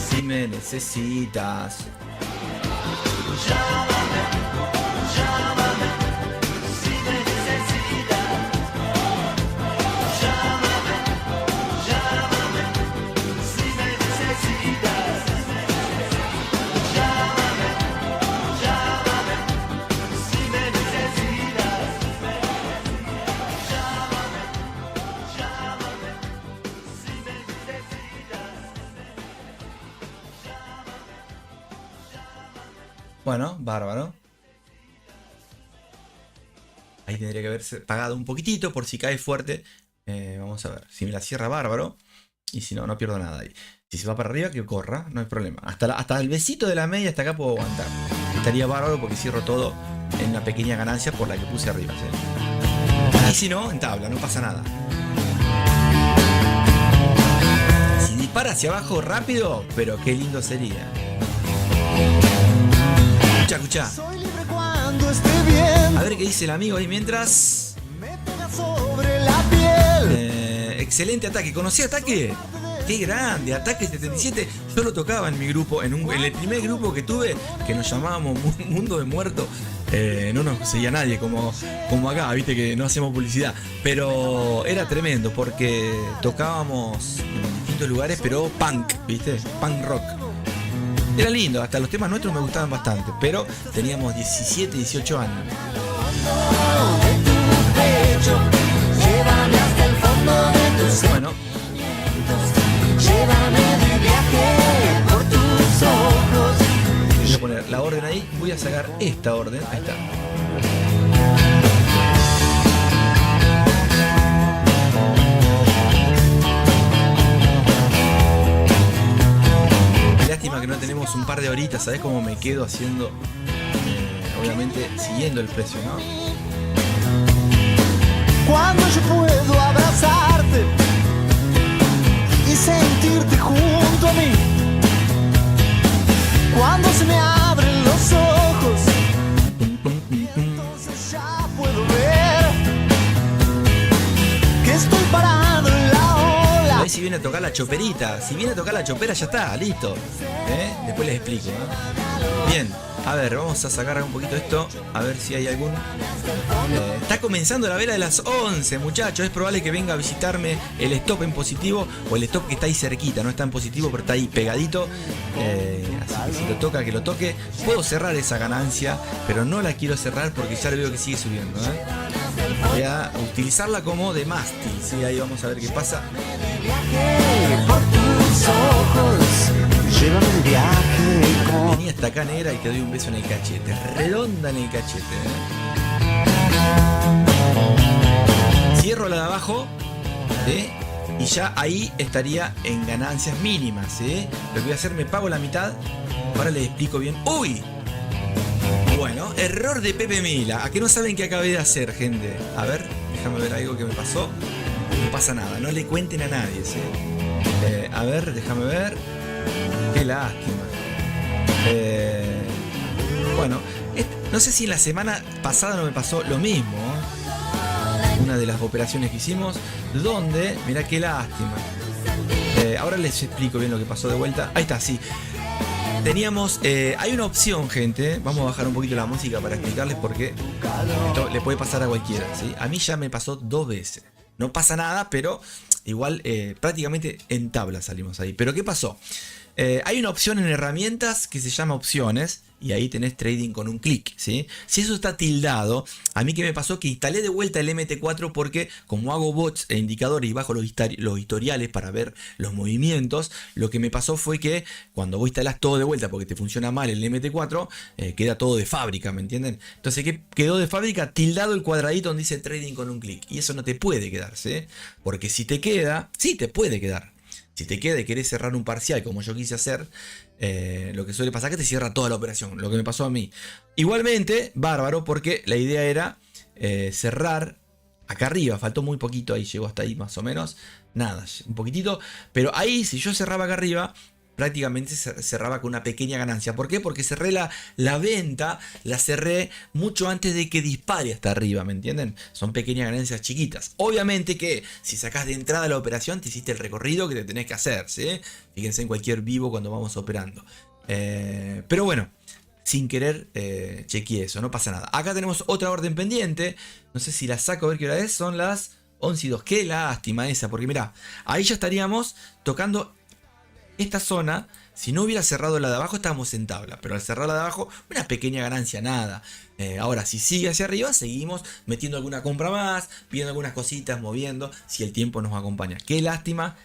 Si me necesitas. Bueno, bárbaro. Ahí tendría que haberse pagado un poquitito por si cae fuerte. Vamos a ver. Si me la cierra, bárbaro. Y si no, no pierdo nada ahí. Si se va para arriba, que corra. No hay problema. Hasta el besito de la media hasta acá puedo aguantar. Estaría bárbaro porque cierro todo en una pequeña ganancia por la que puse arriba, ¿sí? Y si no, en tabla. No pasa nada. Si dispara hacia abajo rápido, pero qué lindo sería. Escucha. Soy libre cuando esté bien. A ver qué dice el amigo ahí mientras. Me pega sobre la piel. excelente Ataque. ¿Conocí Ataque? ¡Qué grande! Ataque 77. Yo lo tocaba en mi grupo, en el primer grupo que tuve, que nos llamábamos Mundo de Muertos. No nos seguía nadie como acá, viste que no hacemos publicidad. Pero era tremendo porque tocábamos en distintos lugares, pero punk, viste, punk rock. Era lindo, hasta los temas nuestros me gustaban bastante, pero teníamos 17, 18 años. Bueno, voy a poner la orden ahí, voy a sacar esta orden, ahí está. Lástima que no tenemos un par de horitas, ¿sabés cómo me quedo haciendo? Obviamente siguiendo el precio, ¿no? Cuando yo puedo abrazarte y sentirte junto a mí, cuando se me abren los ojos, entonces ya puedo ver que estoy parado en la ola. A ver si viene a tocar la choperita. Si viene a tocar la chopera ya está, listo. Después les explico, ¿no? Bien, a ver, vamos a sacar un poquito esto, a ver si hay algún... está comenzando la vela de las 11, muchachos. Es probable que venga a visitarme el stop en positivo o el stop que está ahí cerquita. No está en positivo, pero está ahí pegadito. Así que si lo toca, que lo toque. Puedo cerrar esa ganancia, pero no la quiero cerrar porque ya le veo que sigue subiendo. Voy a utilizarla como de mástil. Sí, ahí vamos a ver qué pasa. Por tus ojos, llévame de viaje. Vení hasta acá, negra, y te doy un beso en el cachete. Redonda en el cachete. Cierro la de abajo, ¿sí? Y ya ahí estaría en ganancias mínimas, ¿sí? Lo que voy a hacer, me pago la mitad. Ahora les explico bien. ¡Uy! Bueno, error de Pepe Mila. ¿A qué no saben qué acabé de hacer, gente? A ver, déjame ver algo que me pasó. No pasa nada, no le cuenten a nadie, ¿sí? A ver, déjame ver. Qué lástima. Bueno, no sé si en la semana pasada no me pasó lo mismo. Una de las operaciones que hicimos, donde, mirá qué lástima. Ahora les explico bien lo que pasó de vuelta. Ahí está, sí. Teníamos, hay una opción, gente. Vamos a bajar un poquito la música para explicarles porque esto le puede pasar a cualquiera, ¿sí? A mí ya me pasó 2 veces. No pasa nada, pero igual prácticamente en tabla salimos ahí. Pero ¿qué pasó? Hay una opción en herramientas que se llama opciones y ahí tenés trading con un clic, ¿sí? Si eso está tildado, a mí que me pasó que instalé de vuelta el MT4 porque como hago bots e indicadores y bajo los historiales para ver los movimientos, lo que me pasó fue que cuando vos instalás todo de vuelta porque te funciona mal el MT4, queda todo de fábrica, ¿me entienden? Entonces, ¿qué quedó de fábrica? Tildado el cuadradito donde dice trading con un clic. Y eso no te puede quedarse, ¿eh? Porque si te queda, sí te puede quedar. Si te queda y querés cerrar un parcial como yo quise hacer, lo que suele pasar es que te cierra toda la operación, lo que me pasó a mí. Igualmente, bárbaro, porque la idea era cerrar acá arriba, faltó muy poquito, ahí llegó hasta ahí más o menos, nada, un poquitito, pero ahí si yo cerraba acá arriba, prácticamente cerraba con una pequeña ganancia. ¿Por qué? Porque cerré la venta, la cerré mucho antes de que dispare hasta arriba, ¿me entienden? Son pequeñas ganancias chiquitas. Obviamente que si sacás de entrada la operación, te hiciste el recorrido que te tenés que hacer, ¿sí? Fíjense en cualquier vivo cuando vamos operando. Pero bueno, sin querer chequeé eso, no pasa nada. Acá tenemos otra orden pendiente, no sé si la saco a ver qué hora es, son las 11:02. Qué lástima esa, porque mirá, ahí ya estaríamos tocando esta zona. Si no hubiera cerrado la de abajo estábamos en tabla, pero al cerrar la de abajo una pequeña ganancia, nada. Ahora si sigue hacia arriba seguimos metiendo alguna compra más, viendo algunas cositas, moviendo, si el tiempo nos acompaña. Qué lástima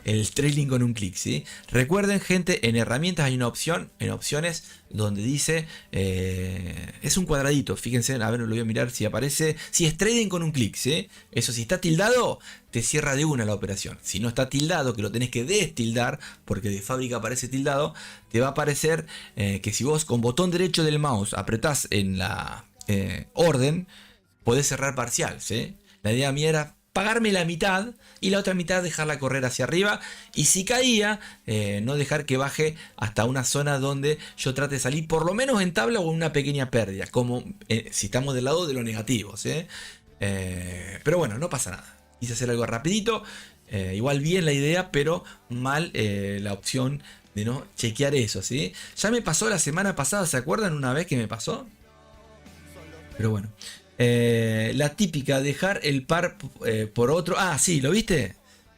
el trailing con un clic, ¿sí? Recuerden, gente, en herramientas hay una opción, en opciones, donde dice, es un cuadradito, fíjense, a ver, lo voy a mirar si aparece, si es trading con un clic, ¿sí? Eso, si está tildado, te cierra de una la operación. Si no está tildado, que lo tenés que destildar, porque de fábrica aparece tildado, te va a aparecer que si vos con botón derecho del mouse apretás en la orden, podés cerrar parcial, ¿sí? La idea mía era pagarme la mitad y la otra mitad dejarla correr hacia arriba, y si caía, no dejar que baje hasta una zona donde yo trate de salir por lo menos en tabla o una pequeña pérdida, como si estamos del lado de lo negativo, ¿sí? Pero bueno, no pasa nada. Quise hacer algo rapidito. Igual bien la idea, pero mal la opción de no chequear eso, ¿sí? Ya me pasó la semana pasada, ¿se acuerdan una vez que me pasó? Pero bueno. La típica, dejar el par por otro. Ah, sí, ¿lo viste?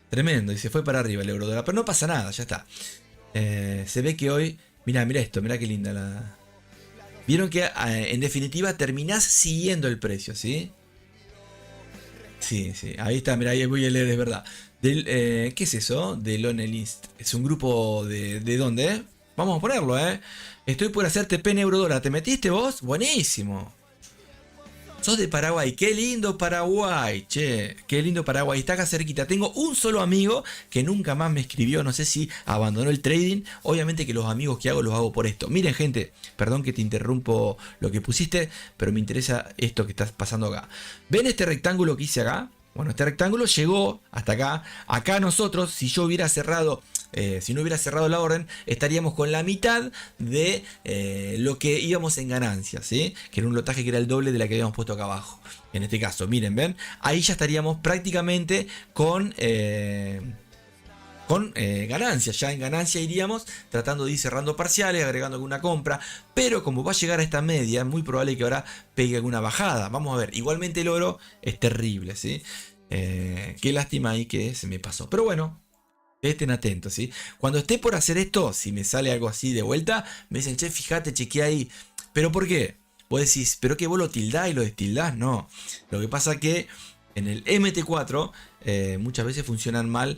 Tremendo, y se fue para arriba el eurodólar. Pero no pasa nada, ya está. Se ve que hoy... Mirá esto, mirá qué linda la... Vieron que en definitiva terminás siguiendo el precio, ¿sí? Sí, ahí está, mirá, ahí voy a leer, es verdad. ¿Qué es eso? De Lonelist. Es un grupo ¿de dónde? Vamos a ponerlo, ¿eh? Estoy por hacer TP en eurodólar. ¿Te metiste vos? Buenísimo. Sos de Paraguay, qué lindo Paraguay, che, qué lindo Paraguay, está acá cerquita. Tengo un solo amigo que nunca más me escribió, no sé si abandonó el trading. Obviamente que los amigos que hago los hago por esto. Miren gente, perdón que te interrumpo lo que pusiste, pero me interesa esto que está pasando acá. ¿Ven este rectángulo que hice acá? Bueno, este rectángulo llegó hasta acá. Acá nosotros, si yo hubiera cerrado... si no hubiera cerrado la orden, estaríamos con la mitad de lo que íbamos en ganancias, ¿sí? Que era un lotaje que era el doble de la que habíamos puesto acá abajo. En este caso, miren, ven, ahí ya estaríamos prácticamente con ganancias. Ya en ganancia iríamos tratando de ir cerrando parciales, agregando alguna compra. Pero como va a llegar a esta media, es muy probable que ahora pegue alguna bajada. Vamos a ver, igualmente el oro es terrible, ¿sí? Qué lástima ahí que se me pasó. Pero bueno. Estén atentos, ¿sí? Cuando esté por hacer esto, si me sale algo así de vuelta, me dicen, che, fíjate, chequea ahí. ¿Pero por qué? Vos decís, ¿pero que vos lo tildás y lo destildás? No. Lo que pasa que en el MT4 muchas veces funcionan mal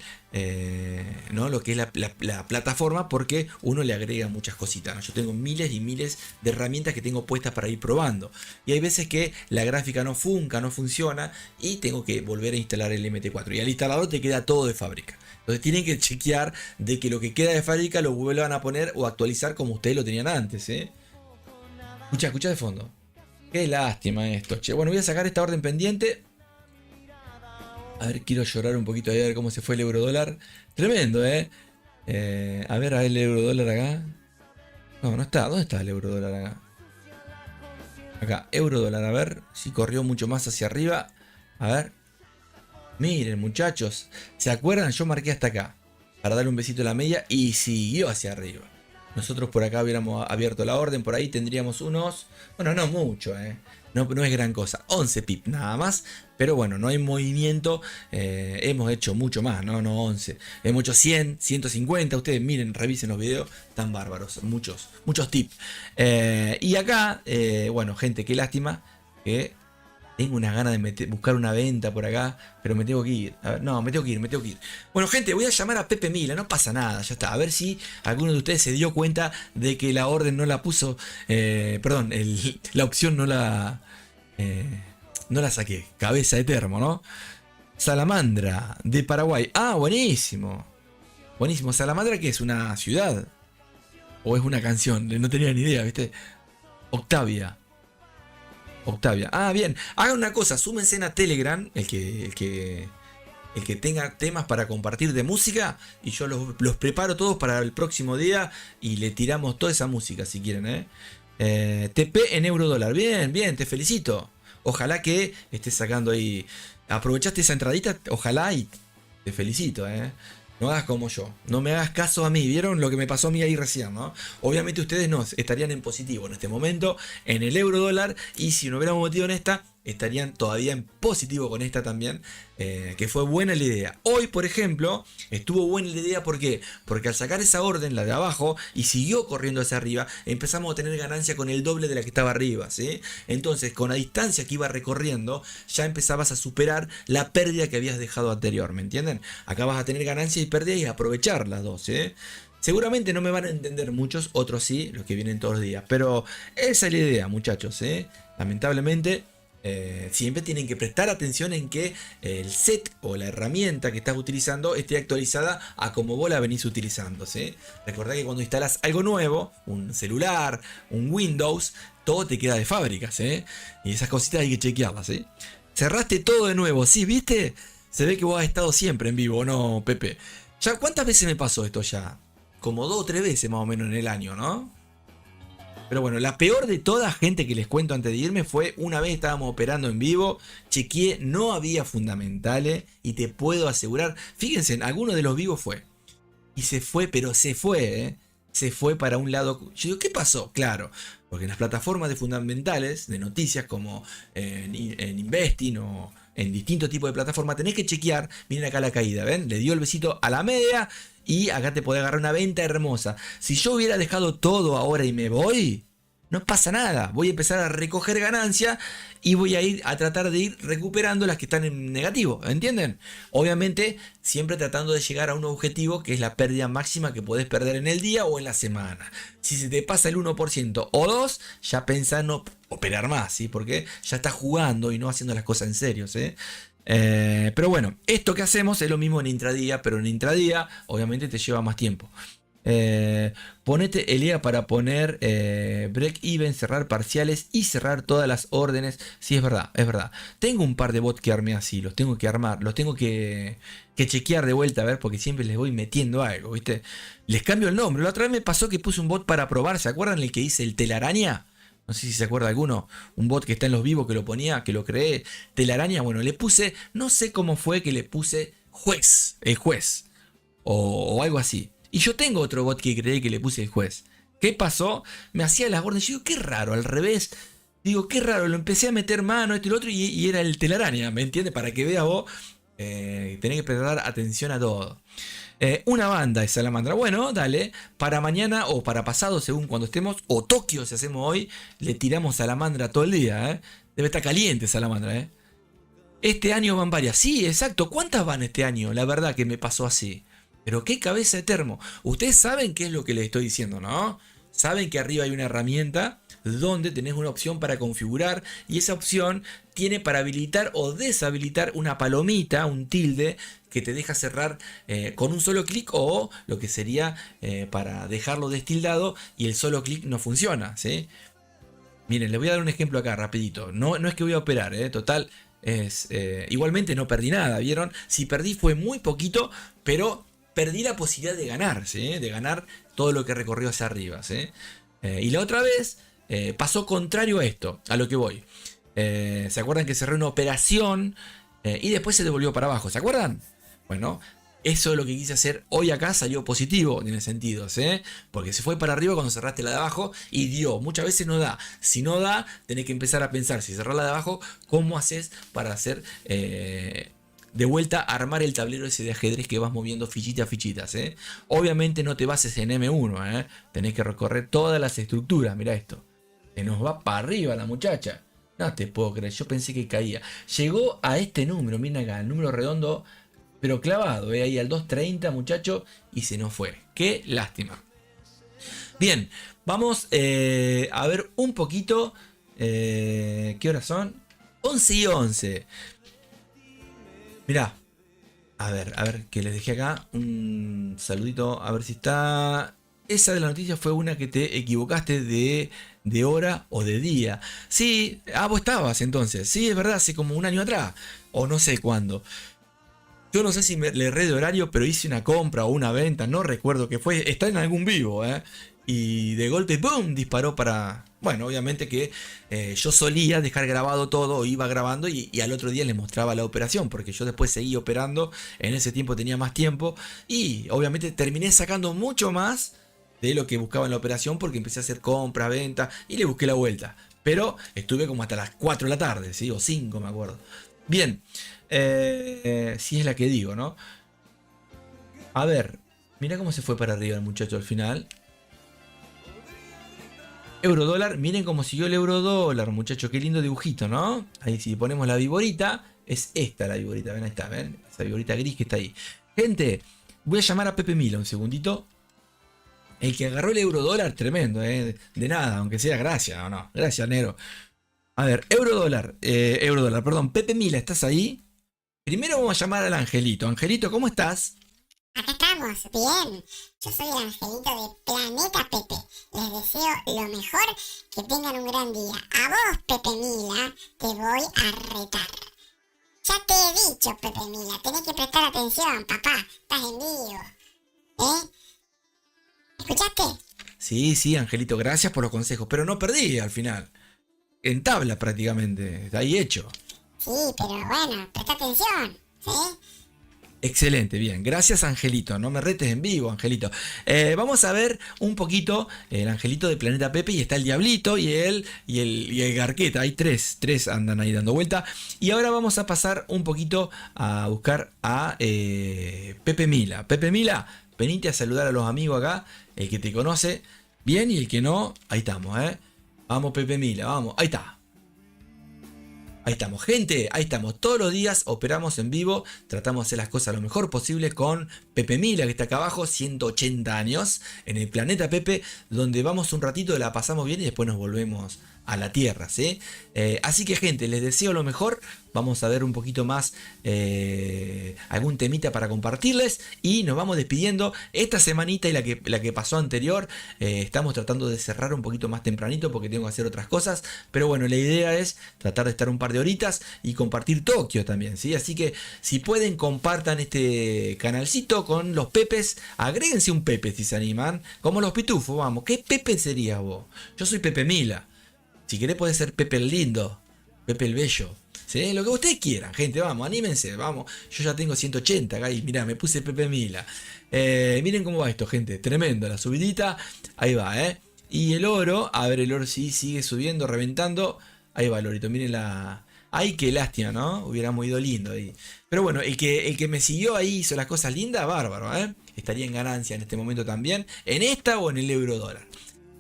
¿no? Lo que es la plataforma, porque uno le agrega muchas cositas, ¿no? Yo tengo miles y miles de herramientas que tengo puestas para ir probando. Y hay veces que la gráfica no funciona y tengo que volver a instalar el MT4. Y al instalador te queda todo de fábrica. Entonces tienen que chequear de que lo que queda de fábrica lo vuelvan a poner o actualizar como ustedes lo tenían antes, ¿eh? Escucha de fondo. Qué lástima esto, che. Bueno, voy a sacar esta orden pendiente. A ver, quiero llorar un poquito ahí a ver cómo se fue el eurodólar. Tremendo, ¿eh? A ver el eurodólar acá. No está. ¿Dónde está el eurodólar acá? Acá, eurodólar. A ver si corrió mucho más hacia arriba. A ver. Miren, muchachos. ¿Se acuerdan? Yo marqué hasta acá para darle un besito a la media y siguió hacia arriba. Nosotros por acá hubiéramos abierto la orden. Por ahí tendríamos unos... Bueno, no mucho, ¿eh? No es gran cosa. 11 pip nada más. Pero bueno, no hay movimiento. Hemos hecho mucho más, no 11. Hemos hecho 100, 150. Ustedes miren, revisen los videos. Tan bárbaros. Muchos tips. Y acá, bueno, gente, qué lástima que tengo unas ganas de buscar una venta por acá. Pero me tengo que ir. A ver, no, me tengo que ir. Bueno, gente, voy a llamar a Pepe Mila. No pasa nada, ya está. A ver si alguno de ustedes se dio cuenta de que la orden no la puso. Perdón, la opción no la saqué. Cabeza de termo, ¿no? Salamandra, de Paraguay. Ah, buenísimo. Buenísimo. ¿Salamandra qué es? ¿Una ciudad? ¿O es una canción? No tenía ni idea, ¿viste? Octavia. Ah, bien. Hagan una cosa. Súmense a Telegram. El que tenga temas para compartir de música. Y yo los preparo todos para el próximo día. Y le tiramos toda esa música si quieren, TP en eurodólar. Bien, te felicito. Ojalá que estés sacando ahí. Aprovechaste esa entradita. Ojalá y te felicito, No hagas como yo. No me hagas caso a mí. ¿Vieron lo que me pasó a mí ahí recién, no? Obviamente ustedes no estarían en positivo en este momento. En el eurodólar. Y si no hubiéramos metido en esta, estarían todavía en positivo con esta también. Que fue buena la idea. Hoy, por ejemplo, estuvo buena la idea. ¿Por qué? Porque al sacar esa orden, la de abajo, y siguió corriendo hacia arriba, empezamos a tener ganancia con el doble de la que estaba arriba, ¿sí? Entonces, con la distancia que iba recorriendo, ya empezabas a superar la pérdida que habías dejado anterior, ¿me entienden? Acá vas a tener ganancia y pérdida y aprovechar las dos, ¿eh? Seguramente no me van a entender muchos, otros sí, los que vienen todos los días. Pero esa es la idea, muchachos, ¿eh? Lamentablemente... siempre tienen que prestar atención en que el set o la herramienta que estás utilizando esté actualizada a como vos la venís utilizando, ¿sí? Recordá que cuando instalas algo nuevo, un celular, un Windows, todo te queda de fábrica, ¿sí? Y esas cositas hay que chequearlas, ¿sí? Cerraste todo de nuevo, ¿sí? ¿Viste? Se ve que vos has estado siempre en vivo, ¿no, Pepe? ¿Ya cuántas veces me pasó esto ya? Como 2 o 3 veces más o menos en el año, ¿no? Pero bueno, la peor de toda, gente, que les cuento antes de irme, fue una vez estábamos operando en vivo, chequeé, no había fundamentales y te puedo asegurar, fíjense, en alguno de los vivos fue. Y se fue, pero se fue, ¿eh? Se fue para un lado. Yo digo, ¿qué pasó? Claro, porque en las plataformas de fundamentales, de noticias como en Investing o en distintos tipos de plataformas, tenés que chequear. Miren acá la caída, ¿ven? Le dio el besito a la media y acá te podés agarrar una venta hermosa. Si yo hubiera dejado todo ahora y me voy, no pasa nada. Voy a empezar a recoger ganancia y voy a ir a tratar de ir recuperando las que están en negativo, ¿entienden? Obviamente siempre tratando de llegar a un objetivo que es la pérdida máxima que podés perder en el día o en la semana. Si se te pasa el 1% o 2%, ya pensá en no operar más, ¿sí? Porque ya estás jugando y no haciendo las cosas en serio, ¿sí? Pero bueno, esto que hacemos es lo mismo en intradía, pero en intradía obviamente te lleva más tiempo. Ponete el día para poner break even, cerrar parciales y cerrar todas las órdenes. Sí, es verdad, es verdad. Tengo un par de bots que armé así, los tengo que armar, los tengo que chequear de vuelta, a ver, porque siempre les voy metiendo algo, ¿viste? Les cambio el nombre. La otra vez me pasó que puse un bot para probar, ¿se acuerdan el que hice el telaraña? No sé si se acuerda alguno, un bot que está en los vivos que lo ponía, que lo creé, telaraña. Bueno, le puse, no sé cómo fue que le puse juez, el juez, o algo así. Y yo tengo otro bot que creé que le puse el juez. ¿Qué pasó? Me hacía las órdenes. Yo digo, qué raro, al revés. Digo, qué raro. Lo empecé a meter mano, esto y lo otro, y era el telaraña, ¿me entiendes? Para que veas vos, tenés que prestar atención a todo. Una banda de salamandra. Bueno, dale. Para mañana o para pasado, según cuando estemos, o Tokio, si hacemos hoy, le tiramos salamandra todo el día, ¿eh? Debe estar caliente salamandra, ¿eh? Este año van varias. Sí, exacto. ¿Cuántas van este año? La verdad que me pasó así. Pero qué cabeza de termo. Ustedes saben qué es lo que les estoy diciendo, ¿no? Saben que arriba hay una herramienta donde tenés una opción para configurar y esa opción tiene para habilitar o deshabilitar una palomita, un tilde, que te deja cerrar con un solo clic, o lo que sería para dejarlo destildado y el solo clic no funciona, ¿sí? Miren, les voy a dar un ejemplo acá rapidito. No es que voy a operar, total. Igualmente no perdí nada, ¿vieron? Si perdí fue muy poquito, pero perdí la posibilidad de ganar, ¿sí? De ganar todo lo que recorrió hacia arriba, ¿sí? Y la otra vez pasó contrario a esto, a lo que voy. ¿Se acuerdan que cerré una operación y después se devolvió para abajo? ¿Se acuerdan? Bueno, eso es lo que quise hacer hoy acá, salió positivo en el sentido, ¿sí? Porque se fue para arriba cuando cerraste la de abajo y dio. Muchas veces no da. Si no da, tenés que empezar a pensar, si cerrás la de abajo, ¿cómo haces para hacer de vuelta a armar el tablero ese de ajedrez que vas moviendo fichita a fichitas, ¿eh? Obviamente no te bases en M1, ¿eh? Tenés que recorrer todas las estructuras. Mirá esto. Se nos va para arriba la muchacha. No te puedo creer. Yo pensé que caía. Llegó a este número. Miren acá. El número redondo. Pero clavado. Ahí al 230, muchacho. Y se nos fue. Qué lástima. Bien. Vamos a ver un poquito. ¿Qué horas son? 11:11. Mirá, a ver, que les dejé acá un saludito, a ver si está. Esa de la noticia fue una que te equivocaste de hora o de día. Sí, vos estabas entonces. Sí, es verdad, hace como un año atrás, o no sé cuándo. Yo no sé si le erré de horario, pero hice una compra o una venta, no recuerdo qué fue. Está en algún vivo, y de golpe, ¡boom!, disparó para... Bueno, obviamente que yo solía dejar grabado todo, iba grabando y al otro día les mostraba la operación, porque yo después seguí operando, en ese tiempo tenía más tiempo y obviamente terminé sacando mucho más de lo que buscaba en la operación porque empecé a hacer compra, venta y le busqué la vuelta. Pero estuve como hasta las 4 de la tarde, ¿sí? O 5, me acuerdo. Bien, si es la que digo, ¿no? A ver, mira cómo se fue para arriba el muchacho al final. Euro dólar, miren cómo siguió el euro dólar, muchachos, qué lindo dibujito, ¿no? Ahí si ponemos la viborita, es esta la viborita, ven, ahí está, ven, esa viborita gris que está ahí. Gente, voy a llamar a Pepe Mila un segundito. El que agarró el euro dólar, tremendo, de nada, aunque sea, gracias, o no, gracias, Nero. A ver, euro dólar, perdón, Pepe Mila, ¿estás ahí? Primero vamos a llamar al Angelito. Angelito, ¿cómo estás? Acá estamos, bien. Yo soy el Angelito de Planeta Pepe. Les deseo lo mejor, que tengan un gran día. A vos, Pepe Mila, te voy a retar. Ya te he dicho, Pepe Mila, tenés que prestar atención, papá. Estás en vivo. ¿Escuchaste? Sí, Angelito, gracias por los consejos, pero no perdí al final. En tabla prácticamente, está ahí hecho. Sí, pero bueno, presta atención, ¿sí? Excelente, bien. Gracias, Angelito. No me retes en vivo, Angelito. Vamos a ver un poquito el Angelito de Planeta Pepe. Y está el Diablito y el Garqueta. Hay tres andan ahí dando vuelta. Y ahora vamos a pasar un poquito a buscar a Pepe Mila. Pepe Mila, venite a saludar a los amigos acá. El que te conoce bien y el que no, ahí estamos, ¿eh? Vamos, Pepe Mila, vamos. Ahí está. Ahí estamos, gente, ahí estamos. Todos los días operamos en vivo, tratamos de hacer las cosas lo mejor posible con Pepe Mila, que está acá abajo, 180 años, en el Planeta Pepe, donde vamos un ratito, la pasamos bien y después nos volvemos a la tierra, ¿sí? Así que, gente, les deseo lo mejor. Vamos a ver un poquito más algún temita para compartirles y nos vamos despidiendo. Esta semanita y la que pasó anterior estamos tratando de cerrar un poquito más tempranito porque tengo que hacer otras cosas, pero bueno, la idea es tratar de estar un par de horitas y compartir Tokio también, ¿sí? Así que si pueden, compartan este canalcito con los Pepes, agréguense un Pepe si se animan, como los pitufos, vamos. ¿Qué Pepe serías vos? Yo soy Pepe Mila. Si querés puede ser Pepe el Lindo, Pepe el Bello, ¿sí? Lo que ustedes quieran, gente, vamos, anímense, vamos. Yo ya tengo 180 acá y mirá, me puse Pepe Mila. Miren cómo va esto, gente, tremendo, la subidita, ahí va, Y el oro, a ver, el oro sí sigue subiendo, reventando. Ahí va el orito, miren la... Ay, qué lástima, ¿no? Hubiéramos ido lindo ahí. Pero bueno, el que me siguió ahí hizo las cosas lindas, bárbaro, Estaría en ganancia en este momento también, en esta o en el euro dólar.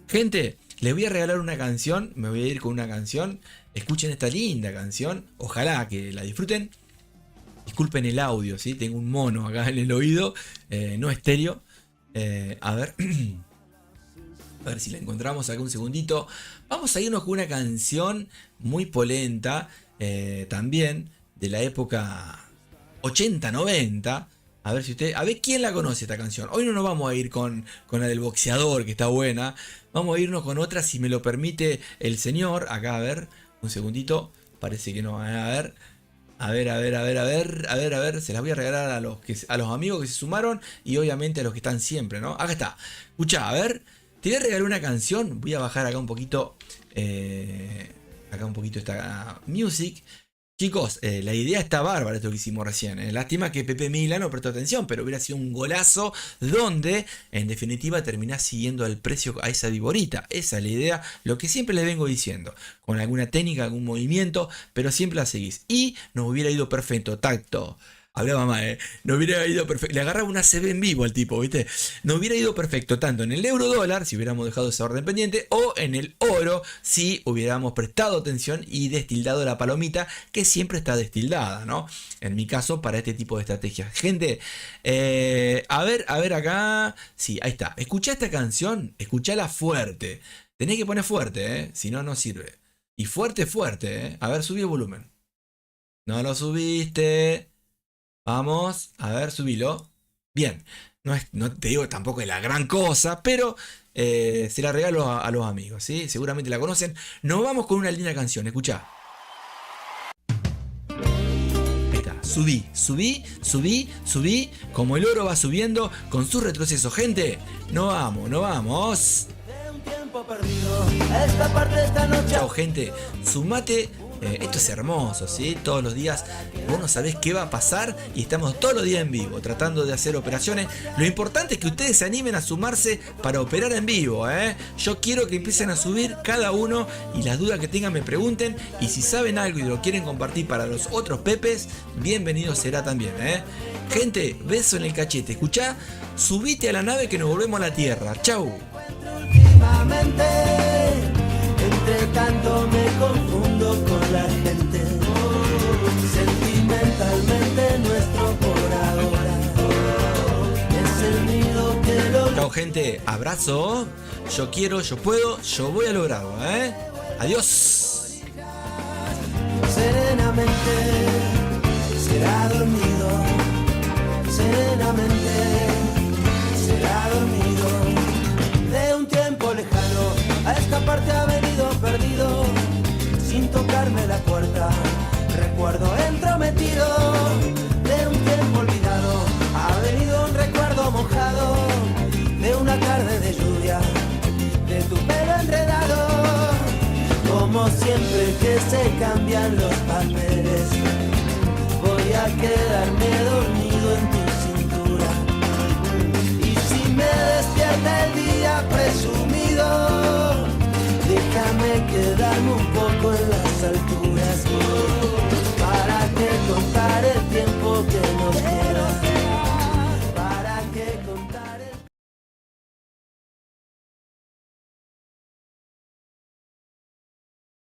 Gente, les voy a regalar una canción, me voy a ir con una canción. Escuchen esta linda canción, ojalá que la disfruten. Disculpen el audio, ¿sí? Tengo un mono acá en el oído, no estéreo. A ver si la encontramos acá un segundito. Vamos a irnos con una canción muy polenta, también de la época 80-90. A ver quién la conoce esta canción. Hoy no nos vamos a ir con la del boxeador, que está buena. Vamos a irnos con otra, si me lo permite el señor. Acá, a ver, un segundito. Parece que no. A ver. Se las voy a regalar a los amigos que se sumaron y obviamente a los que están siempre, ¿no? Acá está. Escuchá, a ver. Te voy a regalar una canción. Voy a bajar acá un poquito. Esta music. Chicos, la idea está bárbara, esto que hicimos recién. Lástima que Pepe Mila no prestó atención, pero hubiera sido un golazo donde, en definitiva, terminás siguiendo el precio a esa viborita. Esa es la idea, lo que siempre les vengo diciendo. Con alguna técnica, algún movimiento, pero siempre la seguís. Y nos hubiera ido perfecto, tacto. Hablaba mal, No hubiera ido perfecto. Le agarraba una CB en vivo al tipo, ¿viste? No hubiera ido perfecto tanto en el euro dólar, si hubiéramos dejado esa orden pendiente, o en el oro, si hubiéramos prestado atención y destildado la palomita, que siempre está destildada, ¿no? En mi caso, para este tipo de estrategias. Gente, a ver acá. Sí, ahí está. Escuchá esta canción, escuchala fuerte. Tenés que poner fuerte, Si no, no sirve. Y fuerte, A ver, subí el volumen. No lo subiste. Vamos, a ver, subilo. Bien, no te digo tampoco es la gran cosa, pero se la regalo a los amigos, ¿sí? Seguramente la conocen. Nos vamos con una linda canción, escuchá. Ahí está, subí, como el oro va subiendo con su retroceso. Gente, no vamos. Chao, gente, sumate. Esto es hermoso, ¿sí? Todos los días vos no sabés qué va a pasar y estamos todos los días en vivo tratando de hacer operaciones. Lo importante es que ustedes se animen a sumarse para operar en vivo, Yo quiero que empiecen a subir cada uno y las dudas que tengan me pregunten, y si saben algo y lo quieren compartir para los otros Pepes, bienvenido será también, Gente, beso en el cachete, escuchá, subite a la nave que nos volvemos a la tierra. Chau. Entre tanto me confundo con la gente. Sentimentalmente nuestro por ahora es el nido que lo... Chao, gente, abrazo. Yo quiero, yo puedo, yo voy a lograrlo, Adiós. Serenamente será dormido. Serenamente será dormido. De un tiempo lejano a esta parte ha venido perdido, sin tocarme la puerta, recuerdo entrometido. De un tiempo olvidado ha venido un recuerdo mojado, de una tarde de lluvia, siempre que se cambian los papeles. Voy a quedarme dormido en tu cintura. Y si me despierta el día presumido, déjame quedarme un poco en las alturas, para que contar el tiempo que nos queda.